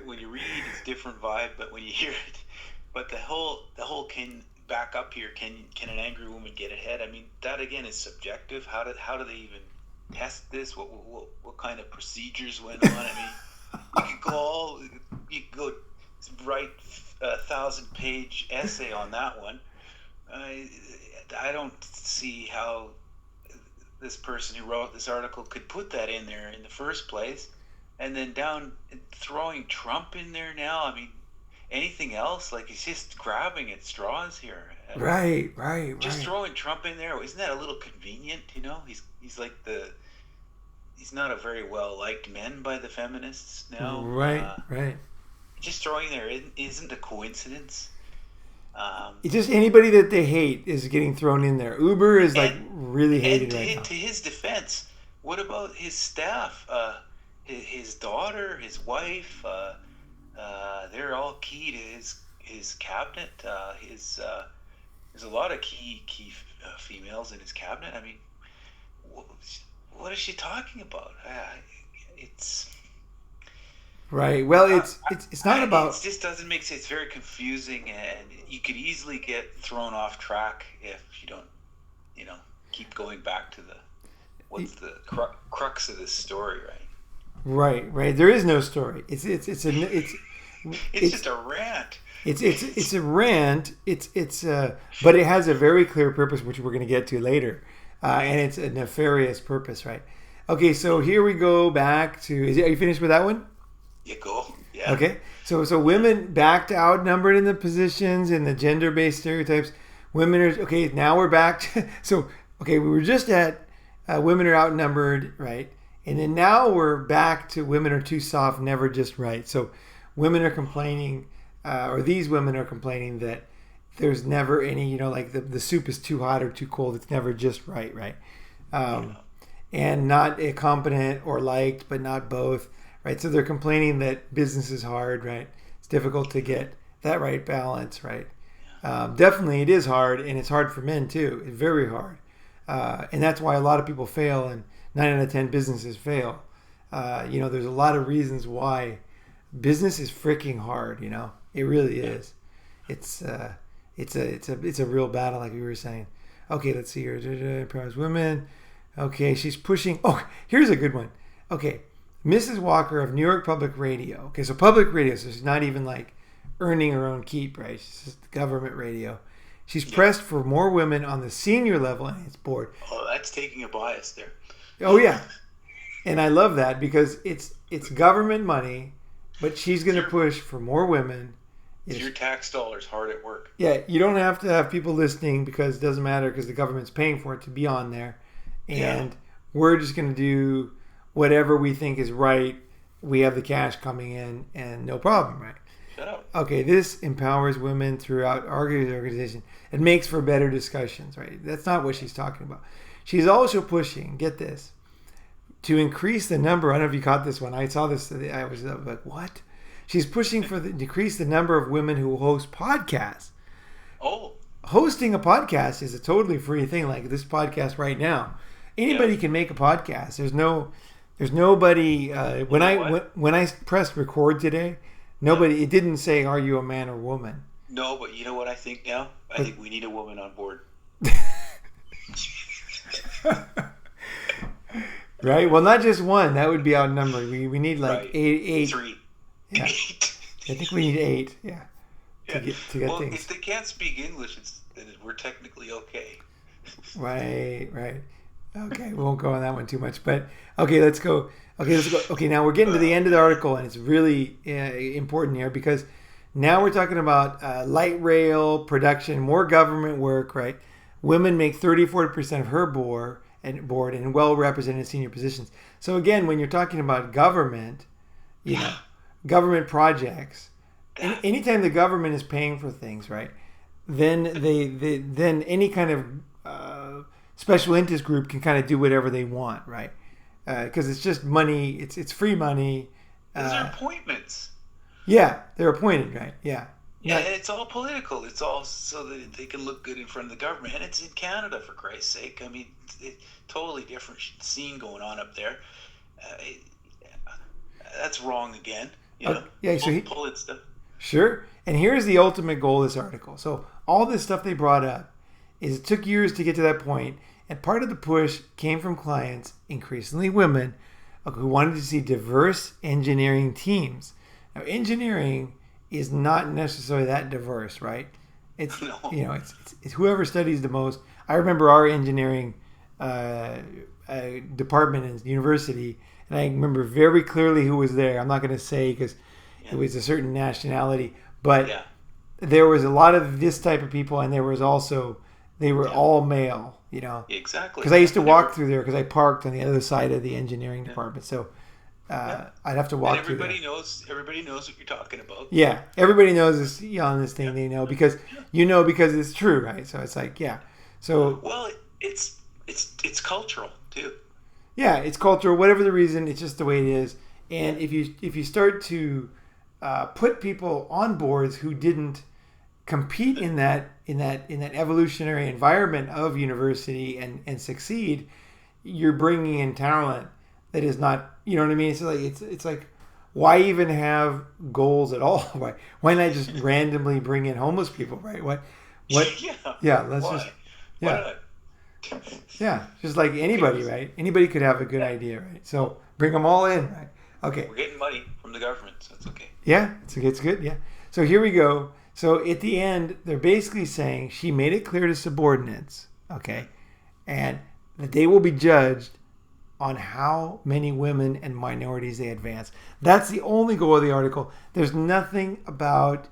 When you read, it's a different vibe, but when you hear it, but the whole can back up here. Can an angry woman get ahead? I mean, that again is subjective. How do they even test this? What kind of procedures went on? I mean, you could go write a 1,000-page essay on that one. I don't see how this person who wrote this article could put that in there in the first place, and then throwing Trump in there now. I mean, anything else, like he's just grabbing at straws here. Just Right. throwing Trump in there, isn't that a little convenient? He's like he's not a very well liked man by the feminists now. Right. Just throwing there isn't a coincidence. It's just anybody that they hate is getting thrown in there. Uber is like And really and hated right now. to his defense, what about his staff? His daughter, his wife, they're all key to his cabinet. There's a lot of key females in his cabinet. I mean, what is she talking about? It's Right. Well, it's not about. it just doesn't make sense. It's very confusing, and you could easily get thrown off track if you don't, keep going back to what's the crux of this story, right? Right. There is no story. It's Just a rant. it's a rant. But it has a very clear purpose, which we're going to get to later, and it's a nefarious purpose, right? Okay, so here we go back to. Are you finished with that one? You go. Yeah. Okay, so women back to outnumbered in the positions and the gender-based stereotypes. Women are okay. Now we're back to we were just at women are outnumbered, right? And then now we're back to women are too soft, never just right. So women are complaining, or these women are complaining that there's never any, like the soup is too hot or too cold. It's never just right? And not competent or liked, but not both. Right, so they're complaining that business is hard, right? It's difficult to get that right balance, right? Definitely, it is hard, and it's hard for men too. It's very hard, and that's why a lot of people fail, and 9 out of 10 businesses fail. There's a lot of reasons why business is freaking hard. It really is. It's a real battle, like we were saying. Okay, let's see here. Empowers women. Okay, she's pushing. Oh, here's a good one. Okay. Mrs. Walker of New York Public Radio. Okay, so public radio, so she's not even like earning her own keep, right? She's just government radio. She's pressed for more women on the senior level in its board. Oh, that's taking a bias there. Oh yeah, and I love that because it's government money, but she's going to push for more women. It's your tax dollars hard at work. Yeah, you don't have to have people listening because it doesn't matter because the government's paying for it to be on there, and we're just going to do whatever we think is right. We have the cash coming in and no problem, right? Shut up. Okay, this empowers women throughout our organization. It makes for better discussions, right? That's not what she's talking about. She's also pushing, get this, to increase the number. I don't know if you caught this one. I saw this. I was like, what? She's pushing for decrease the number of women who host podcasts. Oh. Hosting a podcast is a totally free thing, like this podcast right now. Anybody can make a podcast. There's nobody. When I pressed record today, nobody. It didn't say, "Are you a man or woman?" No, but you know what I think now? I think we need a woman on board. Right. Well, not just one. That would be outnumbered. We need like eight. 3. Yeah. 8. I think we need 8. Yeah. To get things. If they can't speak English, then we're technically okay. Right. Okay, we won't go on that one too much, but okay, let's go. Okay, now we're getting to the end of the article, and it's really important here because now we're talking about light rail production, more government work, right? Women make 34% of her board and well represented senior positions. So again, when you're talking about government, government projects, anytime the government is paying for things, right? Then then any kind of special interest group can kind of do whatever they want, right? Because it's just money. It's free money. Those are appointments. Yeah, they're appointed, right? Yeah. Yeah, it's all political. It's all so that they can look good in front of the government. And it's in Canada, for Christ's sake. I mean, it's totally different scene going on up there. That's wrong again. So pulling stuff. Sure. And here's the ultimate goal of this article. So all this stuff they brought up is it took years to get to that point, and part of the push came from clients, increasingly women, who wanted to see diverse engineering teams. Now, engineering is not necessarily that diverse, right? It's it's whoever studies the most. I remember our engineering department in university, and I remember very clearly who was there. I'm not going to say because it was a certain nationality, But Yeah. there was a lot of this type of people, and there was also they were Yeah. all male, you know, Exactly. because I used to And walk through there because I parked on the other side of the engineering yeah. department, so Yeah. I'd have to And walk through there. everybody knows what you're talking about. Yeah, everybody knows this on this thing. Yeah. They know because Yeah. because it's true, right? So it's like so Well, it's cultural too. yeah, it's cultural. Whatever the reason, it's just the way it is. And if you start to put people on boards who didn't compete in that evolutionary environment of university and succeed, you're bringing in talent that is not, you know what I mean? It's like why even have goals at all? Why not just randomly bring in homeless people, right? What Yeah. yeah, let's Why? just Why yeah. not? Yeah, just like anybody, right? Anybody could have a good idea, right? So bring them all in, right? Okay. We're getting money from the government, so it's okay. Yeah, it's good. Yeah. So here we go. So at the end, they're basically saying she made it clear to subordinates, okay, and that they will be judged on how many women and minorities they advance. That's the only goal of the article. There's nothing about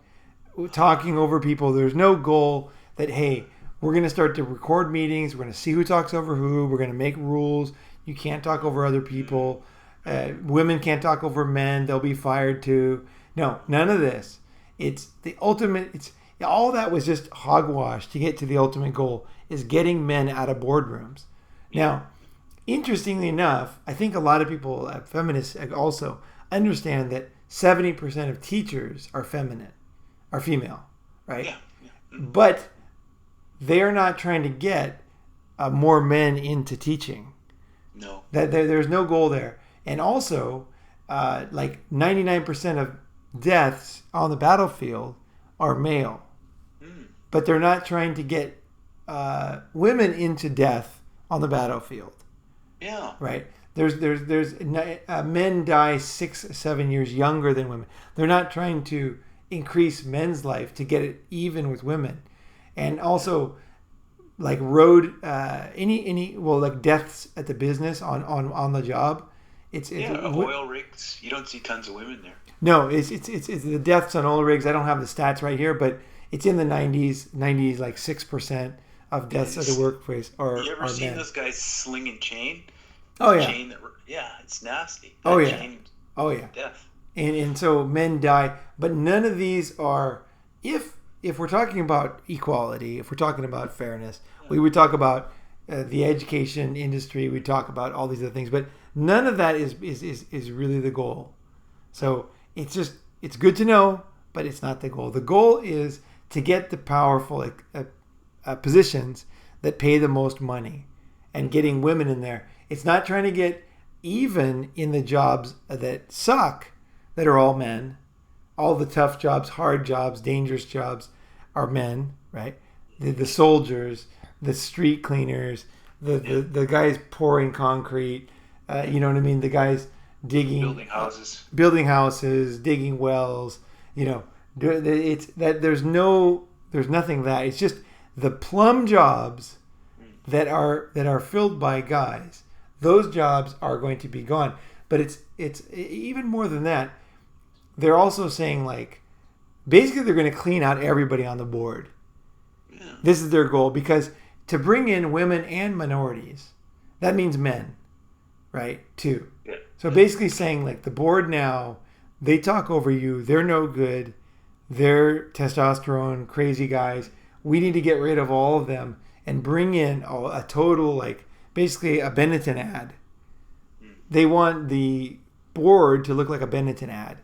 talking over people. There's no goal that, hey, we're going to start to record meetings. We're going to see who talks over who. We're going to make rules. You can't talk over other people. Women can't talk over men. They'll be fired too. No, none of this. It's the ultimate. It's all that was just hogwash to get to the ultimate goal is getting men out of boardrooms. Now, interestingly enough, I think a lot of people, feminists also, understand that 70% of teachers are female, right? Yeah. But they're not trying to get more men into teaching. No. That there's no goal there. And also, like 99% of deaths on the battlefield are male. But they're not trying to get women into death on the battlefield. Yeah. Right? There's men die 6-7 years younger than women. They're not trying to increase men's life to get it even with women. And also, like like deaths at the business on the job. It's oil rigs. You don't see tons of women there. No, it's the deaths on oil rigs. I don't have the stats right here, but it's in the 90s, like 6% of deaths at the workplace are You ever are seen men. those guys slinging chain? Oh yeah. Chain it's nasty. Oh That yeah. chain, Oh yeah. death. And so men die, but none of these are. If we're talking about equality, if we're talking about fairness, we would talk about the education industry. We talk about all these other things, but none of that is really the goal. So it's good to know, but it's not the goal. The goal is to get the powerful positions that pay the most money, and getting women in there. It's not trying to get even in the jobs that suck, that are all men. All the tough jobs, hard jobs, dangerous jobs are men, right? The soldiers, the street cleaners, the guys pouring concrete, you know what I mean? The guys Building houses, digging wells, you know. It's that there's nothing that. It's just the plum jobs that are filled by guys. Those jobs are going to be gone. But it's even more than that. They're also saying, like, basically they're going to clean out everybody on the board. Yeah. This is their goal, because to bring in women and minorities, that means men, right? Too. Yeah. So basically saying, like, the board now, they talk over you. They're no good. They're testosterone crazy guys. We need to get rid of all of them and bring in a total, like, basically a Benetton ad. They want the board to look like a Benetton ad.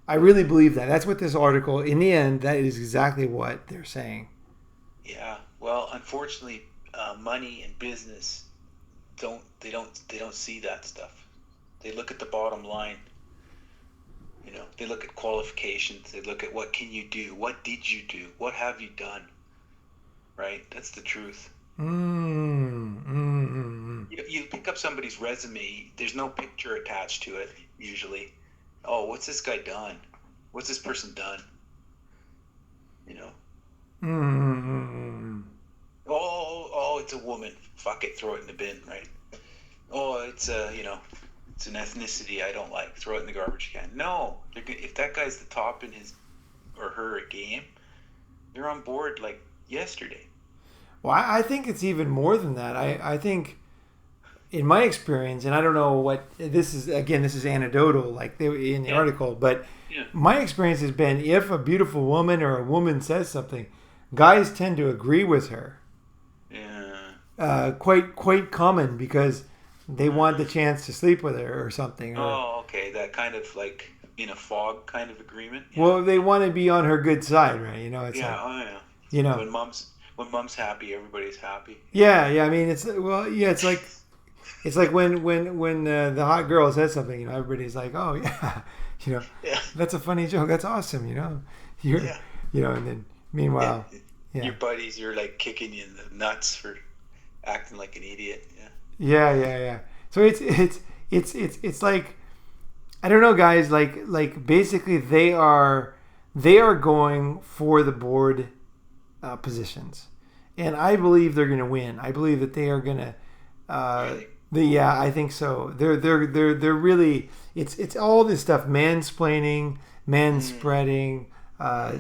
I really believe that. That's what this article, in the end, that is exactly what they're saying. Yeah. Well, unfortunately, money and business don't see that stuff. They look at the bottom line. You know, they look at qualifications. They look at what can you do? What did you do? What have you done? Right? That's the truth. You pick up somebody's resume. There's no picture attached to it usually. Oh, what's this guy done? What's this person done? You know. Oh, it's a woman. Fuck it, throw it in the bin, right? Oh, it's it's an ethnicity I don't like. Throw it in the garbage can. No, if that guy's the top in his or her a game, they're on board like yesterday. Well, I think it's even more than that. I think, in my experience, and I don't know what this is. Again, this is anecdotal, like they in the Yeah, article, but yeah, my experience has been if a beautiful woman or a woman says something, guys tend to agree with her. yeah. Quite common because they want the chance to sleep with her or something, or Oh, okay. That kind of like in a fog kind of agreement. Yeah, well, they want to be on her good side, right? It's yeah. like Oh, yeah. you know, When mom's happy, everybody's happy. yeah. I mean, it's like when the hot girl says something, everybody's like, oh yeah, you know, Yeah, that's a funny joke. That's awesome, You're, yeah, and then yeah. meanwhile, Your yeah, buddies are like kicking you in the nuts for acting like an idiot. Yeah. yeah. So it's like I don't know, guys. Like basically they are going for the board positions, and I believe they're going to win. I believe that they are going to. Really? Yeah, I think so. They're really. It's all this stuff: mansplaining, manspreading,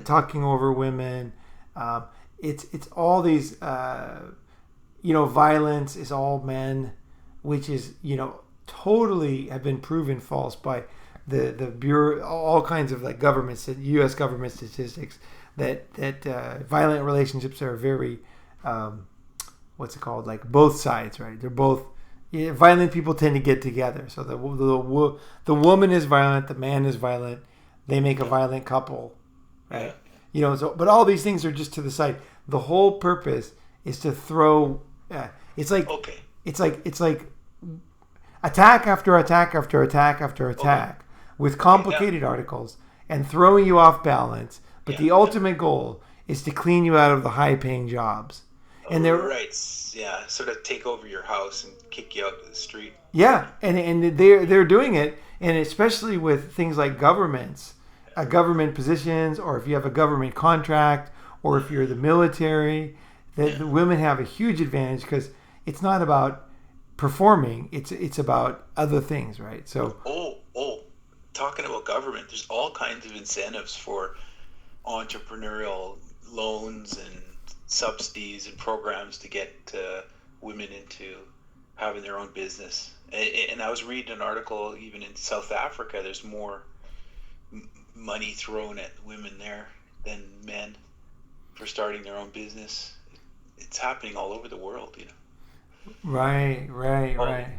talking over women. It's all these. Violence is all men, which is totally have been proven false by the bureau, all kinds of like U.S. government statistics that violent relationships are very what's it called, like both sides, right? They're both violent people tend to get together. So the woman is violent, the man is violent. They make a violent couple, Yeah. right? So but all these things are just to the side. The whole purpose is to throw. It's like Okay. it's like attack after attack after attack after attack with complicated articles and throwing you off balance. But Yeah. the ultimate goal is to clean you out of the high-paying jobs. And they're Right. Yeah. Sort of take over your house and kick you out to the street. yeah, and they're doing it, and especially with things like governments, government positions, or if you have a government contract, or if you're the military, that the women have a huge advantage because it's not about performing; it's about other things, right? So Oh. Talking about government, there's all kinds of incentives for entrepreneurial loans and subsidies and programs to get women into having their own business. And I was reading an article, even in South Africa, there's more money thrown at women there than men for starting their own business. It's happening all over the world, right.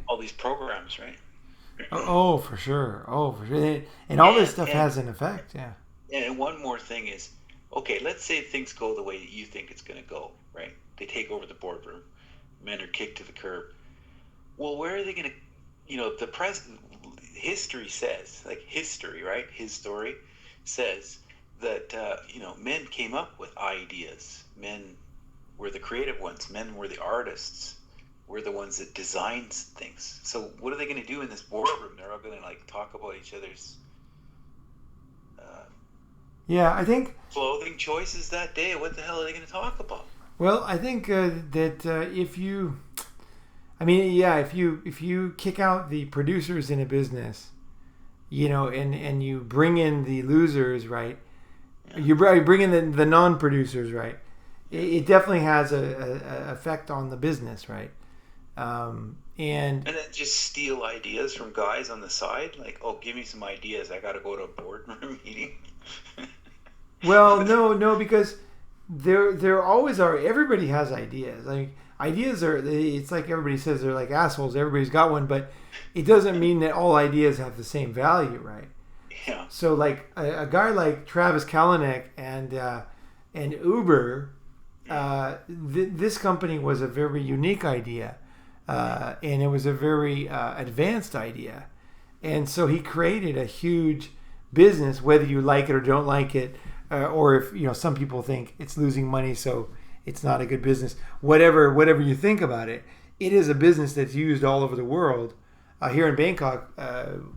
All these programs, right? Oh, for sure. And all this stuff And has an effect. Yeah. and one more thing is, okay, let's say things go the way you think it's going to go, right? They take over the boardroom, men are kicked to the curb. Well, where are they going to, history says, like history, right? His story says that, men came up with ideas. Men were the creative ones. Men were the artists. We're the ones that designed things. So what are they going to do in this boardroom? They're all going to like talk about each other's Yeah, I think. clothing choices that day. What the hell are they going to talk about? Well, I think that if you, I mean, yeah, if you kick out the producers in a business, and you bring in the losers, right? Yeah. You bring in the non-producers, right? It definitely has a effect on the business, right? And And then just steal ideas from guys on the side. Like, oh, give me some ideas. I got to go to a boardroom meeting. well, no, because there always are. Everybody has ideas. Like ideas are. It's like everybody says they're like assholes. Everybody's got one, but it doesn't mean that all ideas have the same value, right? Yeah. So like a guy like Travis Kalanick and Uber, this company was a very unique idea, and it was a very advanced idea, and so he created a huge business, whether you like it or don't like it, or if some people think it's losing money, so it's not a good business. Whatever you think about it, it is a business that's used all over the world. Here in Bangkok,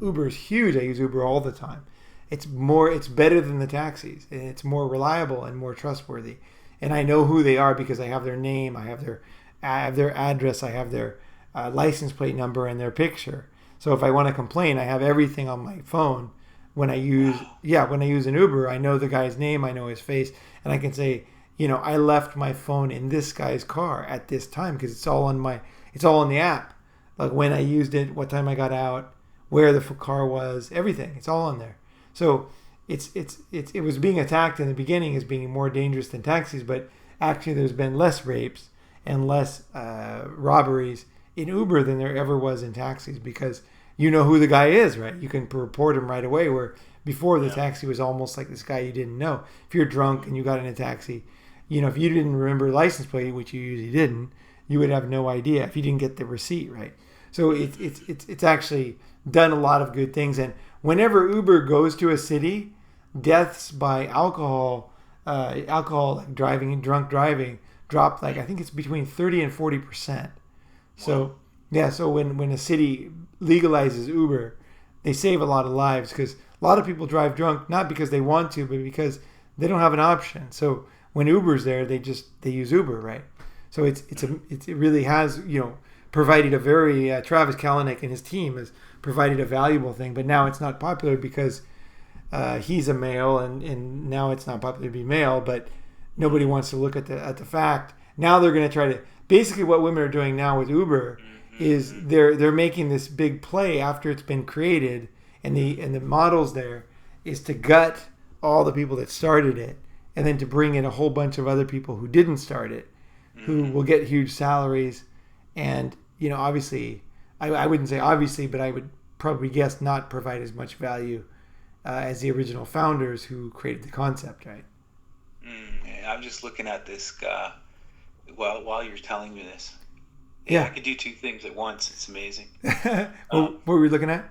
Uber is huge. I use Uber all the time. It's better than the taxis, and it's more reliable and more trustworthy. And I know who they are because I have their name, I have their address, I have their license plate number and their picture. So if I want to complain, I have everything on my phone when I use when I use an Uber, I know the guy's name, I know his face, and I can say, I left my phone in this guy's car at this time because it's all in the app. Like when I used it, what time I got out, where the car was, everything. It's all on there. So it was being attacked in the beginning as being more dangerous than taxis, but actually there's been less rapes and less robberies in Uber than there ever was in taxis because you know who the guy is, right? You can report him right away, where before the taxi was almost like this guy you didn't know. If you're drunk and you got in a taxi, if you didn't remember license plate, which you usually didn't, you would have no idea if you didn't get the receipt, right? So it's actually done a lot of good things. And whenever Uber goes to a city, deaths by alcohol like drunk driving, drop like I think it's between 30 and 40%. So so when a city legalizes Uber, they save a lot of lives because a lot of people drive drunk not because they want to, but because they don't have an option. So when Uber's there, they use Uber, right? So it really has provided a very Travis Kalanick and his team has provided a valuable thing, but now it's not popular because he's a male, and now it's not popular to be male, but nobody wants to look at the fact. Now they're going to try to basically what women are doing now with Uber is they're making this big play after it's been created, and the models there is to gut all the people that started it, and then to bring in a whole bunch of other people who didn't start it, who will get huge salaries, and obviously I wouldn't say obviously, but I would probably guess not provide as much value as the original founders who created the concept, right? I'm just looking at this while you're telling me this. Yeah, I could do two things at once. It's amazing. What were we looking at?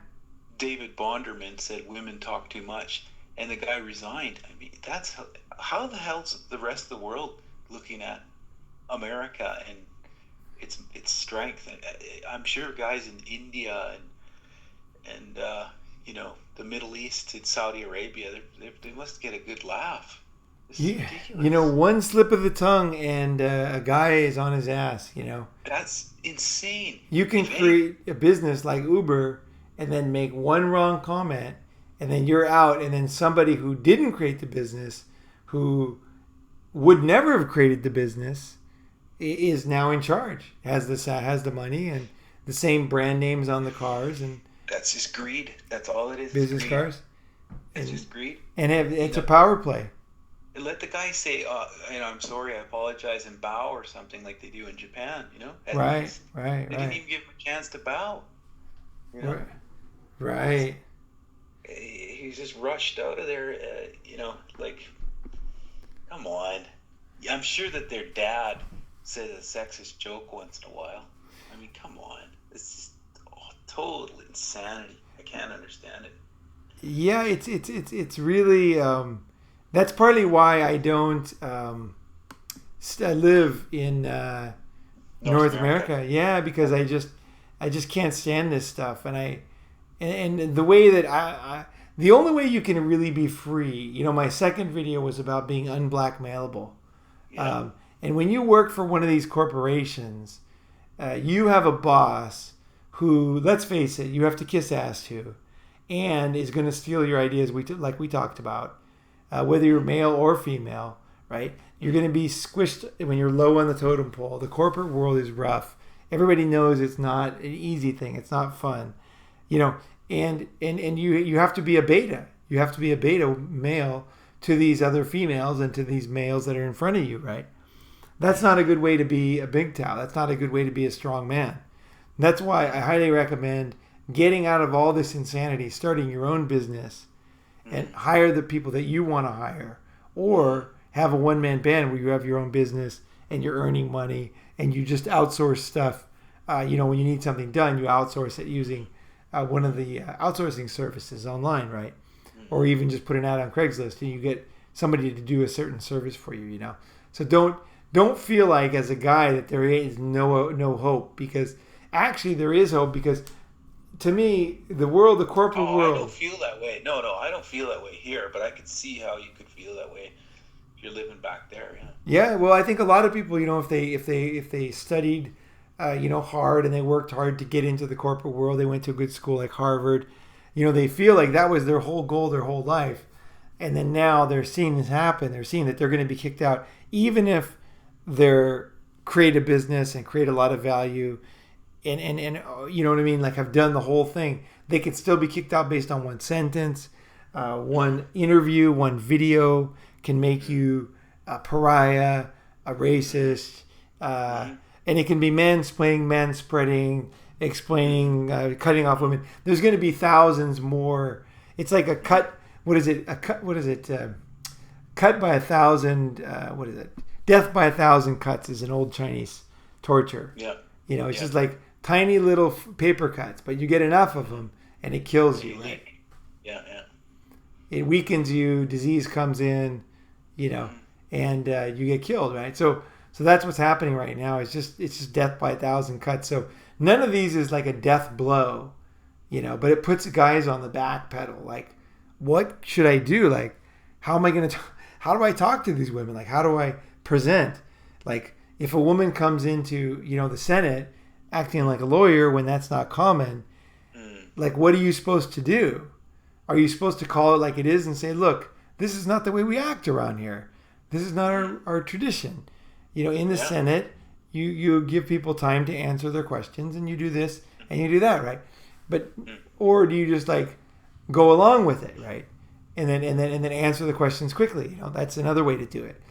David Bonderman said women talk too much, and the guy resigned. I mean, that's how the hell's the rest of the world looking at America and its strength? I'm sure guys in India and the Middle East and Saudi Arabia, they must get a good laugh. Yeah, one slip of the tongue and a guy is on his ass. That's insane. You can create a business like Uber and then make one wrong comment, and then you're out. And then somebody who didn't create the business, who would never have created the business, is now in charge. Has the money and the same brand names on the cars, and that's just greed. That's all it is. Business cars. It's just greed. And it's a power play. Let the guy say, I'm sorry, I apologize, and bow or something like they do in Japan, Right. They didn't even give him a chance to bow. Right. He's just rushed out of there, come on. I'm sure that their dad says a sexist joke once in a while. I mean, come on. It's just total insanity. I can't understand it. Yeah, it's really... that's partly why I don't live in North America. Yeah, because I just can't stand this stuff, and the way that I the only way you can really be free. My second video was about being unblackmailable. Yeah. And when you work for one of these corporations, you have a boss who, let's face it, you have to kiss ass to, and is going to steal your ideas. Like we talked about. Whether you're male or female, right? You're going to be squished when you're low on the totem pole. The corporate world is rough. Everybody knows it's not an easy thing. It's not fun, and you have to be a beta. You have to be a beta male to these other females and to these males that are in front of you, right? That's not a good way to be a big tow. That's not a good way to be a strong man. That's why I highly recommend getting out of all this insanity, starting your own business, and hire the people that you want to hire, or have a one-man band where you have your own business and you're earning money and you just outsource stuff. When you need something done, you outsource it using one of the outsourcing services online, right? Or even just put an ad on Craigslist and you get somebody to do a certain service for you, So don't feel like as a guy that there is no hope, because actually there is hope, because to me, the corporate world... I don't feel that way. No, I don't feel that way here, but I could see how you could feel that way if you're living back there, yeah. Yeah, well, I think a lot of people, if they studied, hard and they worked hard to get into the corporate world, they went to a good school like Harvard, they feel like that was their whole goal, their whole life. And then now they're seeing this happen. They're seeing that they're going to be kicked out, even if they're create a business and create a lot of value and you know what I mean? Like have done the whole thing. They could still be kicked out based on one sentence, one interview, one video can make you a pariah, a racist, and it can be mansplaining, spreading, explaining, cutting off women. There's going to be thousands more. It's like a cut. What is it? Cut by 1,000. What is it? Death by 1,000 cuts is an old Chinese torture. Yeah. It's just like tiny little paper cuts, but you get enough of them and it kills you, right? Yeah. It weakens you. Disease comes in, and you get killed, right? So that's what's happening right now. It's just death by 1,000 cuts. So none of these is like a death blow, but it puts guys on the back pedal. Like, what should I do? Like, how am I going to? How do I talk to these women? Like, how do I present? Like, if a woman comes into the Senate acting like a lawyer when that's not common, like, what are you supposed to do? Are you supposed to call it like it is and say, look, this is not the way we act around here. This is not our tradition. In the Senate, you give people time to answer their questions, and you do this and you do that, right? But or do you just like go along with it, right? And then answer the questions quickly. That's another way to do it.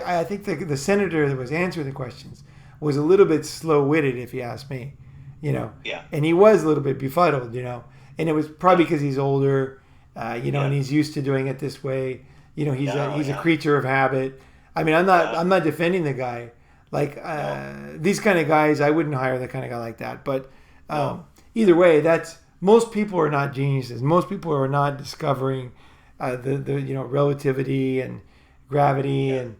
I think the senator that was answering the questions was a little bit slow-witted, if you ask me. Yeah. And he was a little bit befuddled, and it was probably because he's older, and he's used to doing it this way. He's a creature of habit. I mean, I'm not defending the guy. Like these kind of guys, I wouldn't hire the kind of guy like that. But either way, most people are not geniuses. Most people are not discovering the relativity and gravity and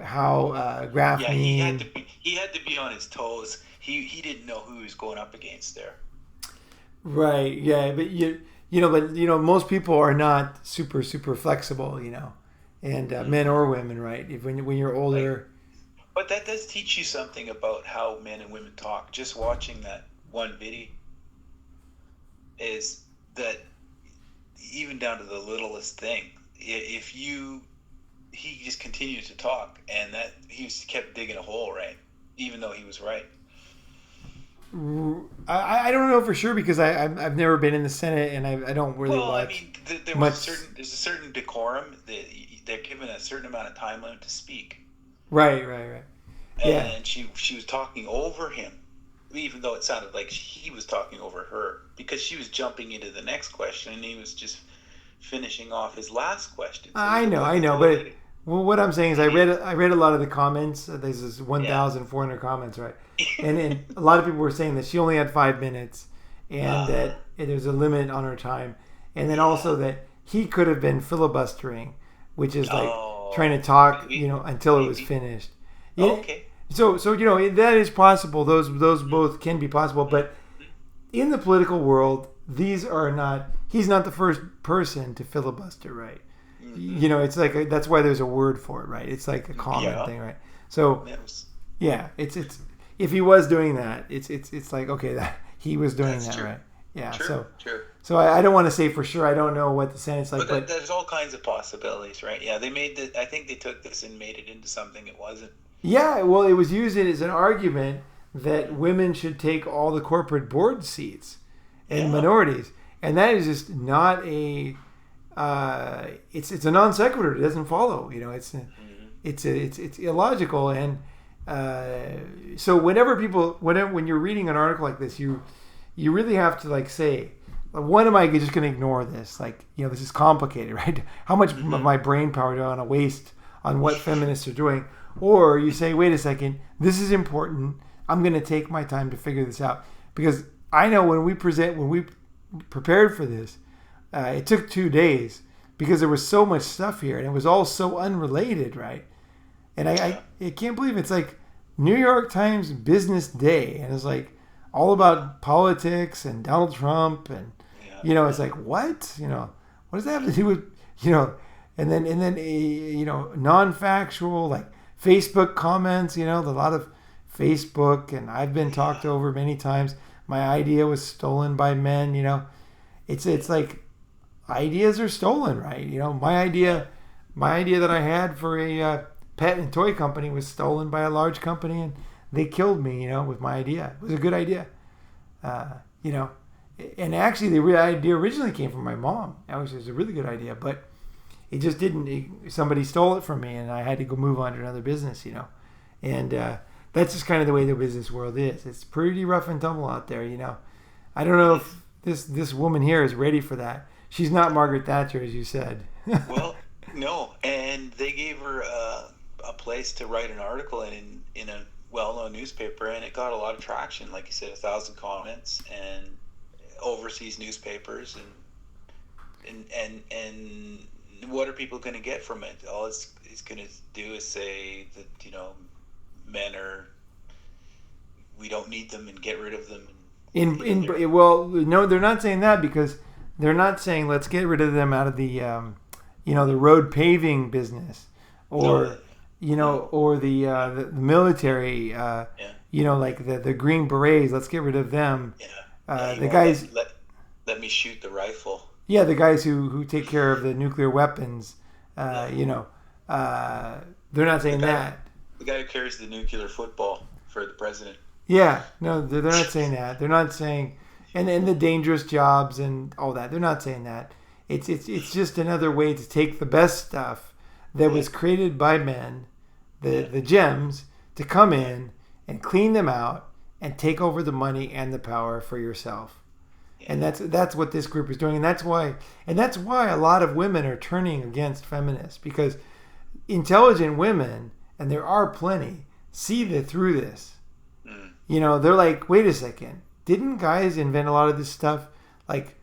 how graphene. Yeah, he had to be on his toes. He didn't know who he was going up against there. Right. Yeah. But most people are not super flexible. And men or women, right? When you're older. But that does teach you something about how men and women talk. Just watching that one video is that even down to the littlest thing. He just continued to talk, and that he kept digging a hole, right? Even though he was right. I don't know for sure because I've never been in the Senate, and I don't really watch. I mean, there's a certain decorum that they're given a certain amount of time limit to speak. Right. And she was talking over him, even though it sounded like he was talking over her, because she was jumping into the next question, and he was just finishing off his last question. So I know, but what I'm saying is I read a lot of the comments. There's 1,400 comments, right? And a lot of people were saying that she only had 5 minutes, and that there's a limit on her time, and then also that he could have been filibustering, which is like trying to talk, until it was finished. Okay. So that is possible. Those both can be possible, but in the political world, he's not the first person to filibuster, right? It's like that's why there's a word for it, right? It's like a common thing, right? So it's if he was doing that, it's like okay, that he was doing that, true. Right? Yeah. True. So I don't want to say for sure. I don't know what the Senate's like, but there's all kinds of possibilities, right? Yeah, I think they took this and made it into something it wasn't. Yeah, well, it was used as an argument that women should take all the corporate board seats and minorities, and that is just not a. It's a non sequitur. It doesn't follow. It's illogical, and so when you're reading an article like this, you really have to like say, when am I just going to ignore this? Like this is complicated, right? How much of my brain power do I want to waste on what feminists are doing? Or you say, wait a second, this is important. I'm going to take my time to figure this out, because I know when we prepared for this, it took 2 days because there was so much stuff here and it was all so unrelated, right? And I can't believe it's like New York Times Business Day, and it's like all about politics and Donald Trump, and it's like what what does that have to do with and then non-factual like Facebook comments, a lot of Facebook, and I've been talked over many times. My idea was stolen by men, it's like ideas are stolen, right? My idea that I had for a pet and toy company was stolen by a large company, and they killed me, with my idea. It was a good idea, uh, you know. And actually, the idea originally came from my mom. It was a really good idea, but it just didn't. Somebody stole it from me, and I had to go move on to another business. And that's just kind of the way the business world is. It's pretty rough and tumble out there. I don't know if this woman here is ready for that. She's not Margaret Thatcher, as you said. Well, no, and they gave her a place to write an article in a well-known newspaper, and it got a lot of traction. Like you said, 1,000 comments, and overseas newspapers, and what are people going to get from it? All it's going to do is say that men are, we don't need them and get rid of them. Well, no, they're not saying that, because they're not saying let's get rid of them out of the the road paving business, or or the military, like the Green Berets. Let's get rid of them. The guys. Let me shoot the rifle. Yeah, the guys who take care of the nuclear weapons. They're not saying that. The guy who carries the nuclear football for the president. Yeah, no, they're not saying that. They're not saying, and the dangerous jobs and all that. They're not saying that. It's just another way to take the best stuff that was created by men, the gems, to come in and clean them out and take over the money and the power for yourself. And that's what this group is doing, and that's why a lot of women are turning against feminists, because intelligent women, and there are plenty, see through this. They're like, wait a second, didn't guys invent a lot of this stuff? Like,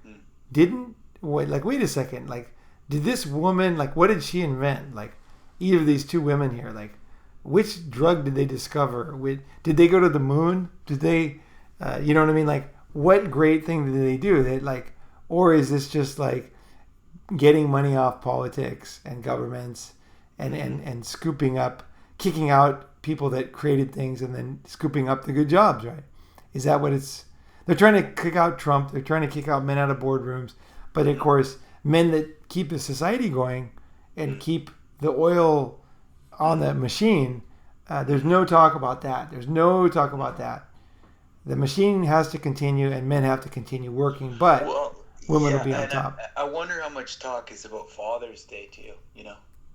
wait a second, like, did this woman, like, what did she invent? Like, either of these two women here, like, which drug did they discover? Did they go to the moon? Did they, you know what I mean? Like, what great thing did they do? Or is this just like getting money off politics and governments and scooping up, kicking out people that created things and then scooping up the good jobs, right? Is that what it's? They're trying to kick out Trump. They're trying to kick out men out of boardrooms. But of course, men that keep the society going and keep the oil on the machine, there's no talk about that. There's no talk about that. The machine has to continue, and men have to continue working, but women will be on top. I wonder how much talk is about Father's Day to you.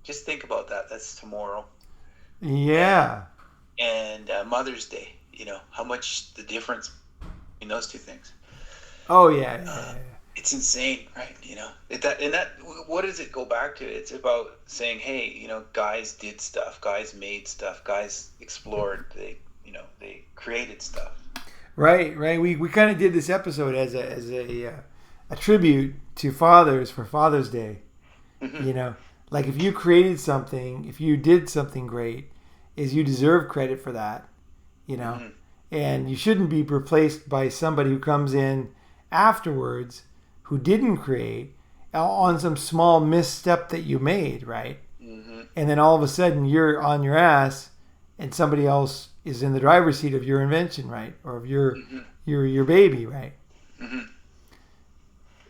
Just think about that. That's tomorrow. Yeah. And Mother's Day. How much the difference in those two things. Oh yeah. It's insane, right? What does it go back to? It's about saying, hey, guys did stuff, guys made stuff, guys explored. They created stuff. Right. We kind of did this episode as a tribute to fathers for Father's Day. Like, if you created something, if you did something great, you deserve credit for that. And you shouldn't be replaced by somebody who comes in afterwards who didn't create on some small misstep that you made, right? And then all of a sudden you're on your ass, and somebody else is in the driver's seat of your invention, right? Or of your baby, right?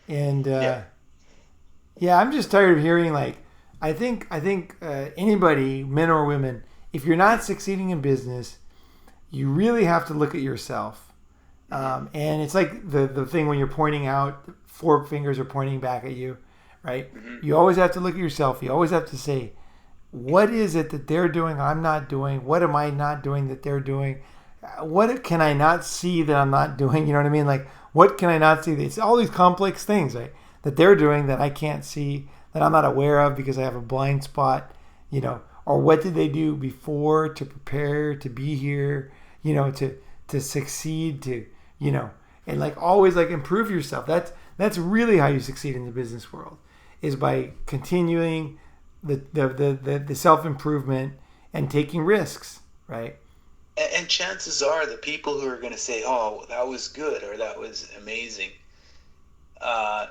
And I'm just tired of hearing, like, I think anybody, men or women, if you're not succeeding in business, you really have to look at yourself. And it's like the thing when you're pointing out, 4 fingers are pointing back at you, right? You always have to look at yourself. You always have to say, what is it that they're doing I'm not doing? What am I not doing that they're doing? What can I not see that I'm not doing? You know what I mean? Like, what can I not see? It's all these complex things, right, that they're doing that I can't see, that I'm not aware of because I have a blind spot, or what did they do before to prepare to be here, to succeed, and like always, like, improve yourself. That's really how you succeed in the business world, is by continuing the self-improvement and taking risks, right? And chances are the people who are going to say, oh, that was good or that was amazing,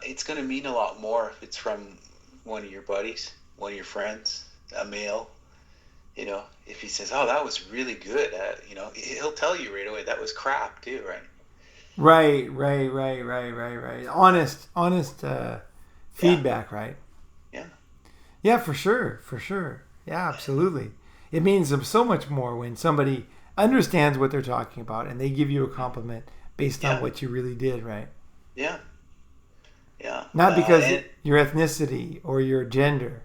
it's going to mean a lot more if it's from one of your buddies, one of your friends, a male. If he says, oh, that was really good, he'll tell you right away that was crap too, right? Right. Honest Yeah, feedback, right? yeah, Yeah, for sure. Yeah, absolutely. It means so much more when somebody understands what they're talking about and they give you a compliment based on yeah, what you really did, right? yeah, yeah. Not because And your ethnicity or your gender,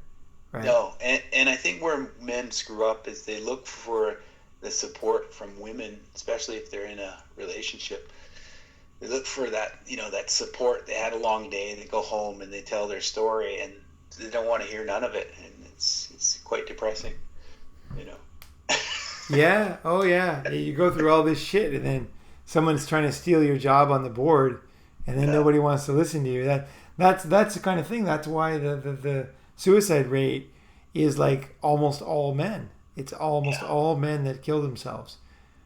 right? no, and I think where men screw up is they look for the support from women, especially if they're in a relationship. They look for that, that support. They had a long day. They go home and they tell their story, and they don't want to hear none of it, and it's quite depressing, you know. Yeah. Oh, yeah. Yeah. You go through all this shit, and then someone's trying to steal your job on the board, and then Yeah, nobody wants to listen to you. That's the kind of thing. That's why the suicide rate is like almost all men. It's almost yeah, all men that kill themselves.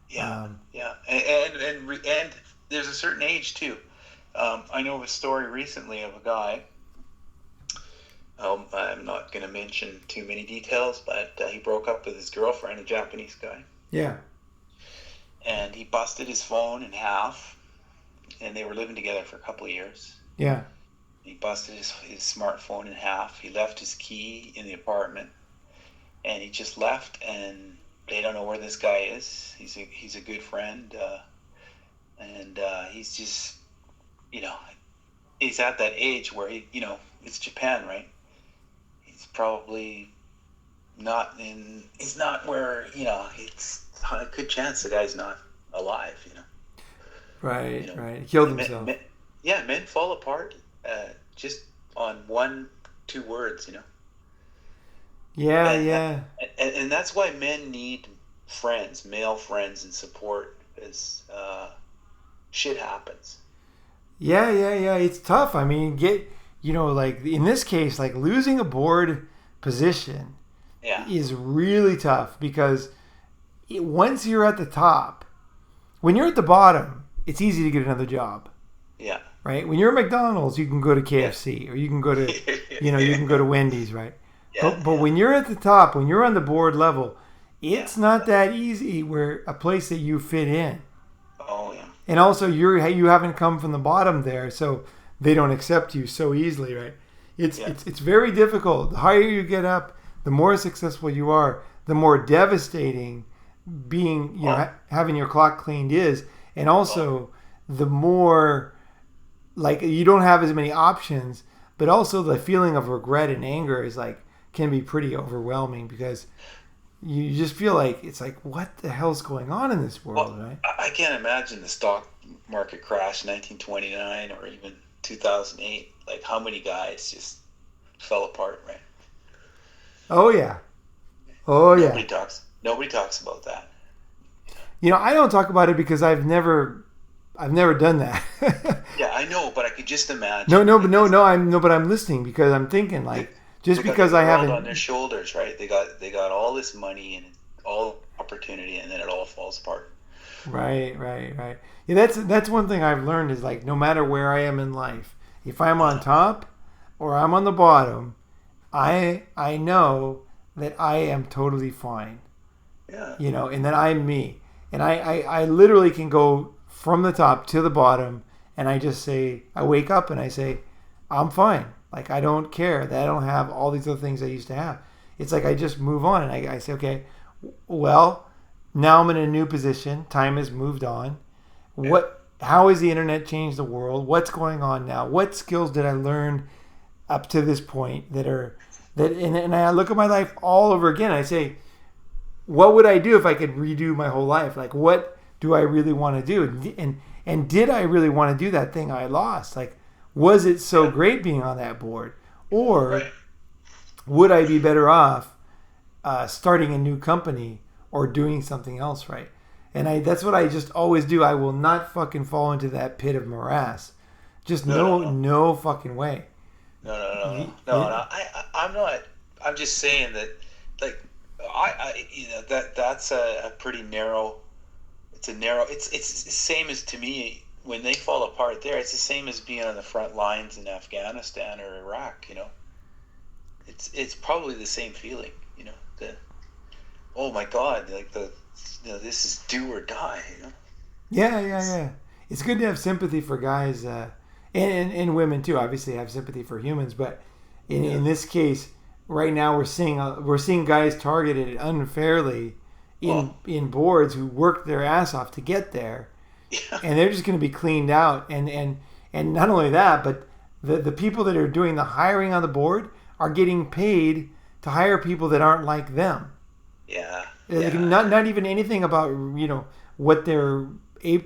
yeah, Um, yeah, and there's a certain age too. I know of a story recently of a guy. I'm not going to mention too many details, but he broke up with his girlfriend, a Japanese guy, yeah. and he busted his phone in half, and they were living together for a couple of years. Yeah. He busted his smartphone in half. He left his key in the apartment, and he just left. And they don't know where this guy is. He's a good friend, and he's just you know he's at that age where it's Japan, right? He's probably not in. He's not where it's a good chance the guy's not alive. Right. Right. He killed Men, himself. men, yeah, men fall apart just on one, 2 words. Yeah. And, Yeah. and that's why men need friends, male friends, and support as shit happens. Yeah. It's tough. I mean, like in this case, like losing a board position Yeah, is really tough because once you're at the top, when you're at the bottom, it's easy to get another job, yeah, right? When you're at McDonald's, you can go to yeah, KFC or you can go to, you can go to Wendy's, right? yeah, But yeah, when you're at the top, when you're on the board level, yeah. it's not that easy where a place that you fit in. Oh, yeah, And also you haven't come from the bottom there, so they don't accept you so easily, right? It's yeah. it's it's very difficult. The higher you get up, the more successful you are, the more devastating being Oh, having your clock cleaned is, and oh, also the more like you don't have as many options, but also the feeling of regret and anger is like can be pretty overwhelming because you just feel like it's like what the hell's going on in this world, well, right? I can't imagine the stock market crash 1929 or even 2008. Like how many guys just fell apart, right? Oh yeah. Oh yeah. Nobody talks about that. I don't talk about it because I've never done that. Yeah, I know, but I could just No, imagine no, but no, because no. But I'm listening because I'm thinking they, like just they got the because I world on their haven't. shoulders, right? They got all this money and all opportunity, and then it all falls apart. Right. Yeah, that's one thing I've learned is like no matter where I am in life, if I'm on Yeah, top or I'm on the bottom, I know that I am totally fine. yeah, And that I'm me. And I literally can go from the top to the bottom and I just say, I wake up and I say, I'm fine. Like, I don't care that I don't have all these other things I used to have. It's like I just move on and I say, okay, well, now I'm in a new position. Time has moved on. yeah. How has the internet changed the world? What's going on now? What skills did I learn up to this point and I look at my life all over again. I say, what would I do if I could redo my whole life? Like, what do I really want to do? And did I really want to do that thing I lost? Like, was it so Yeah. great being on that board, or Right. would I be better off starting a new company or doing something else right? And that's what I just always do. I will not fucking fall into that pit of morass. Just No, no, no, no fucking way. no. I'm not. I'm just saying that, like, that's a pretty narrow. It's a narrow. It's the same as to me when they fall apart. There, it's the same as being on the front lines in Afghanistan or Iraq. It's probably the same feeling. The oh my God, like this is do or die. Yeah. It's, it's good to have sympathy for guys, and women too. Obviously, have sympathy for humans, but in this case, right now we're seeing guys targeted unfairly in boards who worked their ass off to get there, and they're just going to be cleaned out. And not only that, but the people that are doing the hiring on the board are getting paid to hire people that aren't like them. Yeah. Like, not even anything about what they're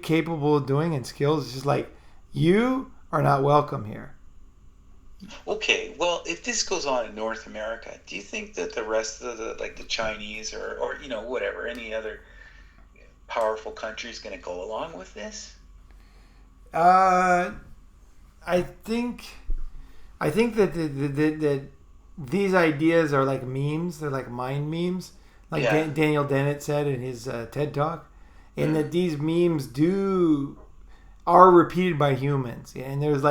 capable of doing and skills. It's just like, you are not welcome here. Okay, well, if this goes on in North America, do you think that the rest of the Chinese or whatever, any other powerful country is going to go along with this? I think that these ideas are like memes. They're like mind memes, like Daniel Dennett said in his TED Talk, and that these memes are repeated by humans. And there's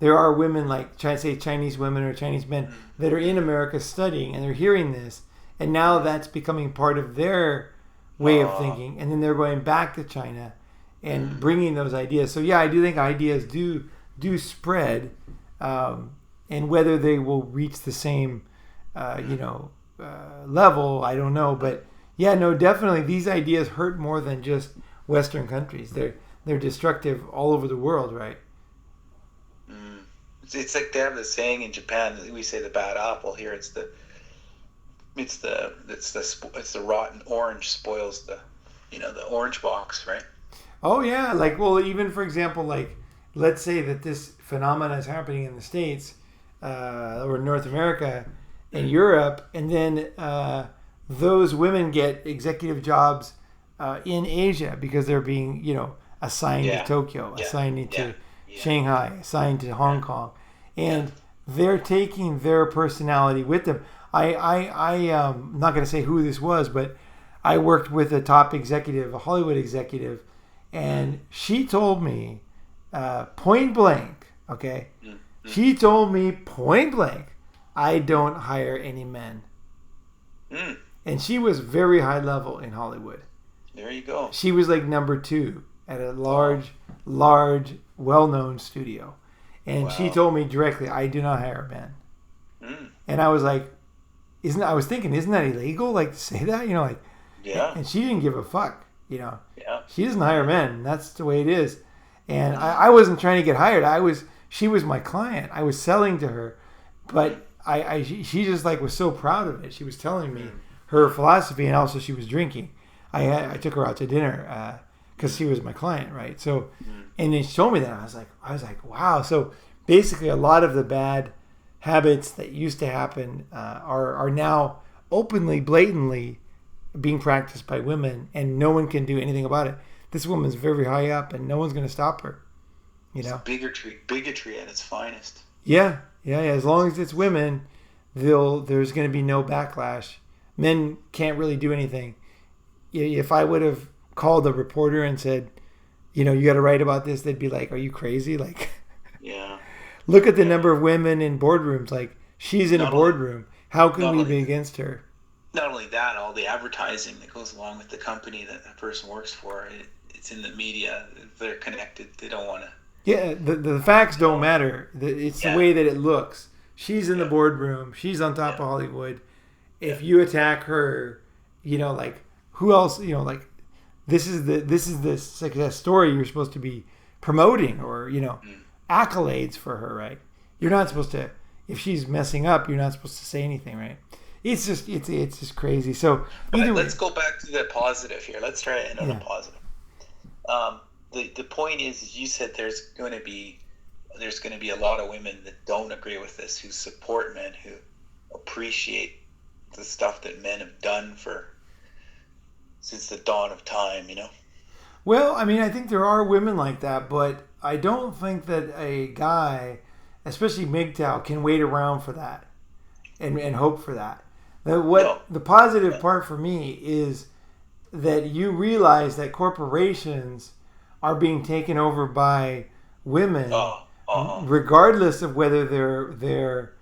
there are women, like Chinese women or Chinese men that are in America studying, and they're hearing this, and now that's becoming part of their way of thinking, and then they're going back to China and bringing those ideas. So yeah, I do think ideas do spread, and whether they will reach the same level, I don't know. But yeah, no, definitely these ideas hurt more than just Western countries. They're destructive all over the world, right? It's like they have this saying in Japan. We say the bad apple. Here it's the rotten orange spoils the orange box, right? Oh yeah, like, well, even for example, like, let's say that this phenomena is happening in the States or North America and Europe, and then those women get executive jobs in Asia because they're being assigned to Tokyo, assigned to Shanghai, assigned to Hong Kong, and they're taking their personality with them. I'm not going to say who this was, but I worked with a top executive, a Hollywood executive, and she told me point blank, okay? She told me point blank, I don't hire any men. And she was very high level in Hollywood. There you go. She was like number 2 at a large, well-known studio. And she told me directly, I do not hire men. And I was like, isn't that illegal? Like, to say that, and she didn't give a fuck, She doesn't hire men. That's the way it is. And I wasn't trying to get hired. She was my client. I was selling to her, but she just like was so proud of it. She was telling me her philosophy, and also she was drinking. I took her out to dinner because she was my client, right? So, and then she told me that. I was like, wow. So basically, a lot of the bad habits that used to happen are now openly, blatantly being practiced by women, and no one can do anything about it. This woman's very high up, and no one's going to stop her. It's bigotry at its finest. Yeah. As long as it's women, there's going to be no backlash. Men can't really do anything. If I would have called a reporter and said, you got to write about this, they'd be like, "Are you crazy?" Like, look at the number of women in boardrooms. Like, she's in a boardroom. How can we be against her? Not only that, all the advertising that goes along with the company that person works for, it's in the media. They're connected. They don't want to. Yeah, the facts don't matter. It's the way that it looks. She's in the boardroom. She's on top of Hollywood. If you attack her, like, who else? Like, this is the success story you're supposed to be promoting, or accolades for her, right? You're not supposed to. If she's messing up, you're not supposed to say anything, right? It's just crazy. So let's go back to the positive here. Let's try it on the positive. The point is, you said there's going to be a lot of women that don't agree with this, who support men, who appreciate the stuff that men have done since the dawn of time. Well, I mean, I think there are women like that, but I don't think that a guy, especially MGTOW, can wait around for that and hope for that. The positive part for me is that you realize that corporations are being taken over by women, regardless of whether they're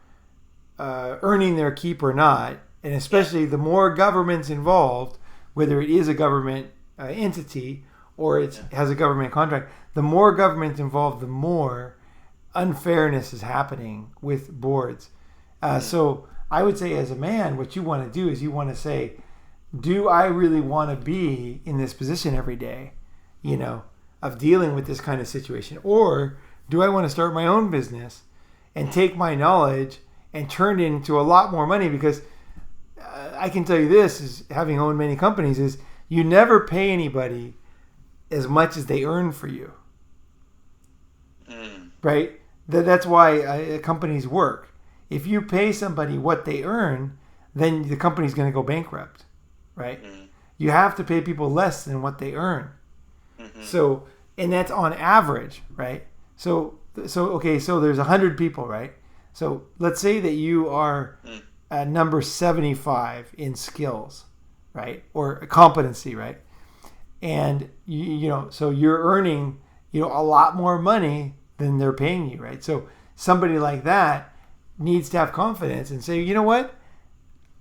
earning their keep or not, and especially the more governments involved, whether it is a government entity or it has a government contract. The more government's involved, the more unfairness is happening with boards. So I would say, as a man, what you want to do is you want to say, do I really want to be in this position every day, of dealing with this kind of situation? Or do I want to start my own business and take my knowledge and turn it into a lot more money? Because I can tell you this, is having owned many companies, is you never pay anybody as much as they earn for you. Right? That's why companies work. If you pay somebody what they earn, then the company's going to go bankrupt. Right? You have to pay people less than what they earn. So, and that's on average, right? So okay, so there's 100 people, right? So let's say that you are number 75 in skills, right? Or competency, right? And so you're earning, a lot more money than they're paying you, right? So somebody like that needs to have confidence and say, you know what?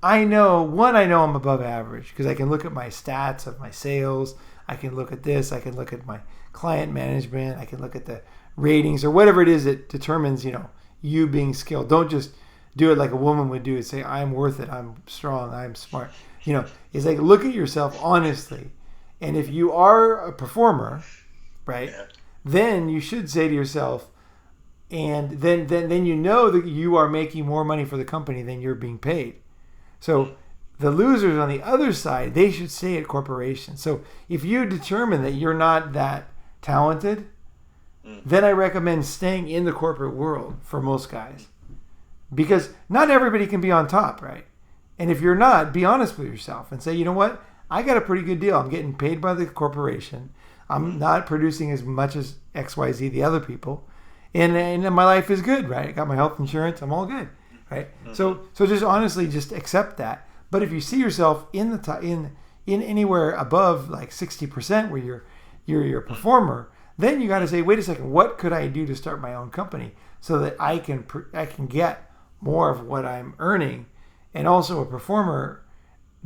I know I'm above average because I can look at my stats of my sales. I can look at this. I can look at my client management. I can look at the ratings or whatever it is that determines, you being skilled. Don't just do it like a woman would do and say, I'm worth it. I'm strong. I'm smart. It's like, look at yourself honestly. And if you are a performer, right, then you should say to yourself, and then that you are making more money for the company than you're being paid. So the losers on the other side, they should stay at corporations. So if you determine that you're not that talented, then I recommend staying in the corporate world for most guys. Because not everybody can be on top, right? And if you're not, be honest with yourself and say, you know what? I got a pretty good deal. I'm getting paid by the corporation. I'm not producing as much as XYZ, the other people. And my life is good, right? I got my health insurance. I'm all good, right? So just honestly, just accept that. But if you see yourself in anywhere above like 60% where you're a performer, then you got to say, wait a second, what could I do to start my own company so that I can get more of what I'm earning? And also, a performer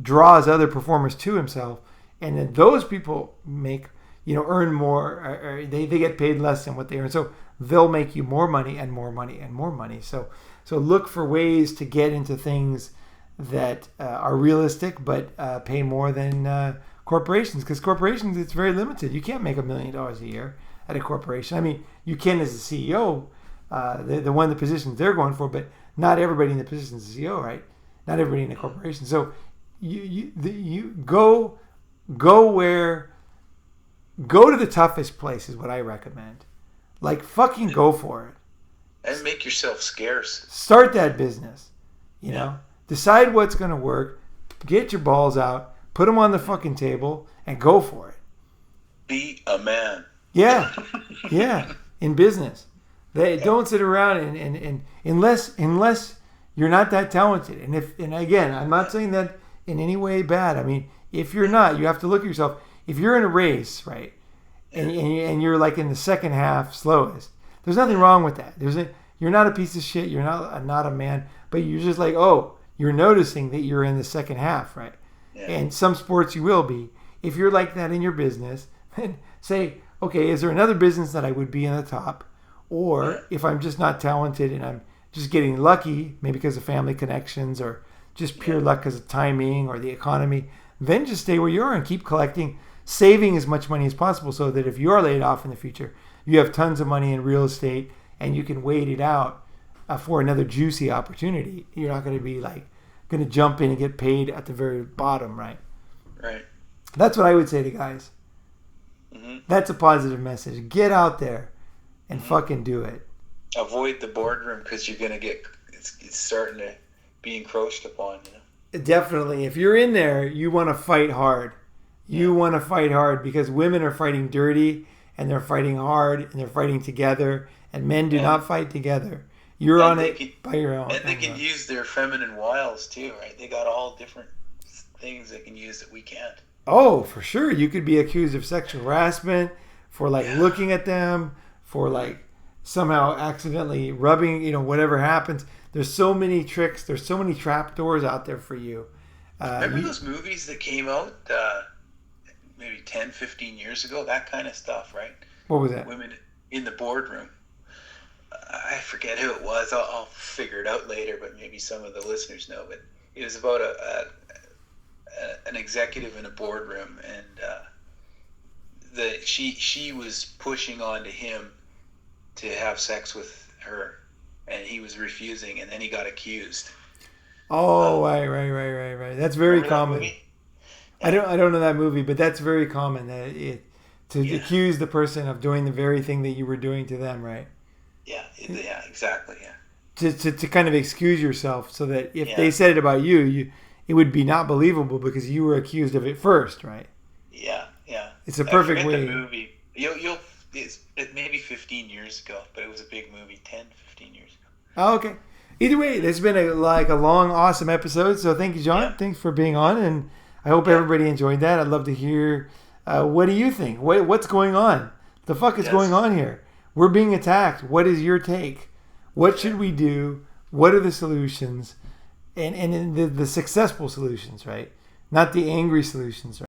draws other performers to himself, and then those people earn more, or they get paid less than what they earn, so they'll make you more money and more money and more money. So look for ways to get into things that are realistic but pay more than corporations, because corporations, it's very limited. You can't make $1 million a year at a corporation. I mean, you can as a CEO, the positions they're going for, but not everybody in the position is a CEO, right? Not everybody in a corporation. So you go to the toughest place is what I recommend. Like, fucking go for it. And make yourself scarce. Start that business. Decide what's going to work. Get your balls out. Put them on the fucking table and go for it. Be a man. Yeah. In business. Don't sit around and unless you're not that talented. And again, I'm not saying that in any way bad. I mean, if you're not, you have to look at yourself. If you're in a race, right, and you're like in the second half slowest, there's nothing wrong with that. You're not a piece of shit. You're not a man, but you're just like, you're noticing that you're in the second half, right? Yeah. And some sports you will be. If you're like that in your business, then say, okay, is there another business that I would be in the top? Or if I'm just not talented and I'm just getting lucky, maybe because of family connections or just pure luck because of timing or the economy, then just stay where you are and keep collecting, saving as much money as possible so that if you are laid off in the future, you have tons of money in real estate and you can wait it out for another juicy opportunity. You're not going to be like going to jump in and get paid at the very bottom, right? Right. That's what I would say to guys. Mm-hmm. That's a positive message. Get out there and fucking do it. Avoid the boardroom because you're going to it's starting to be encroached upon, Definitely. If you're in there, you want to fight hard. You want to fight hard because women are fighting dirty and they're fighting hard and they're fighting together, and men do not fight together. You're on it by your own. And they can use their feminine wiles too, right? They got all different things they can use that we can't. Oh, for sure. You could be accused of sexual harassment for looking at them, for somehow accidentally rubbing, whatever happens. There's so many tricks. There's so many trap doors out there for you. Remember those movies that came out? maybe 10, 15 years ago, that kind of stuff, right? What was that? Women in the boardroom. I forget who it was. I'll figure it out later, but maybe some of the listeners know. But it was about an executive in a boardroom, and she was pushing onto him to have sex with her, and he was refusing, and then he got accused. Oh, right. That's very common. I don't know that movie, but that's very common. To accuse the person of doing the very thing that you were doing to them, right? Yeah, exactly. Yeah. To kind of excuse yourself, so that if they said it about you, it would be not believable because you were accused of it first, right? Yeah. It's a perfect way. The movie. It maybe 15 years ago, but it was a big movie, 10, 15 years ago. Oh, okay. Either way, this has been a long, awesome episode. So thank you, John. Yeah. Thanks for being on, and I hope everybody enjoyed that. I'd love to hear what do you think? What's going on? The fuck is going on here? We're being attacked. What is your take? What should we do? What are the solutions? And the successful solutions, right? Not the angry solutions, right?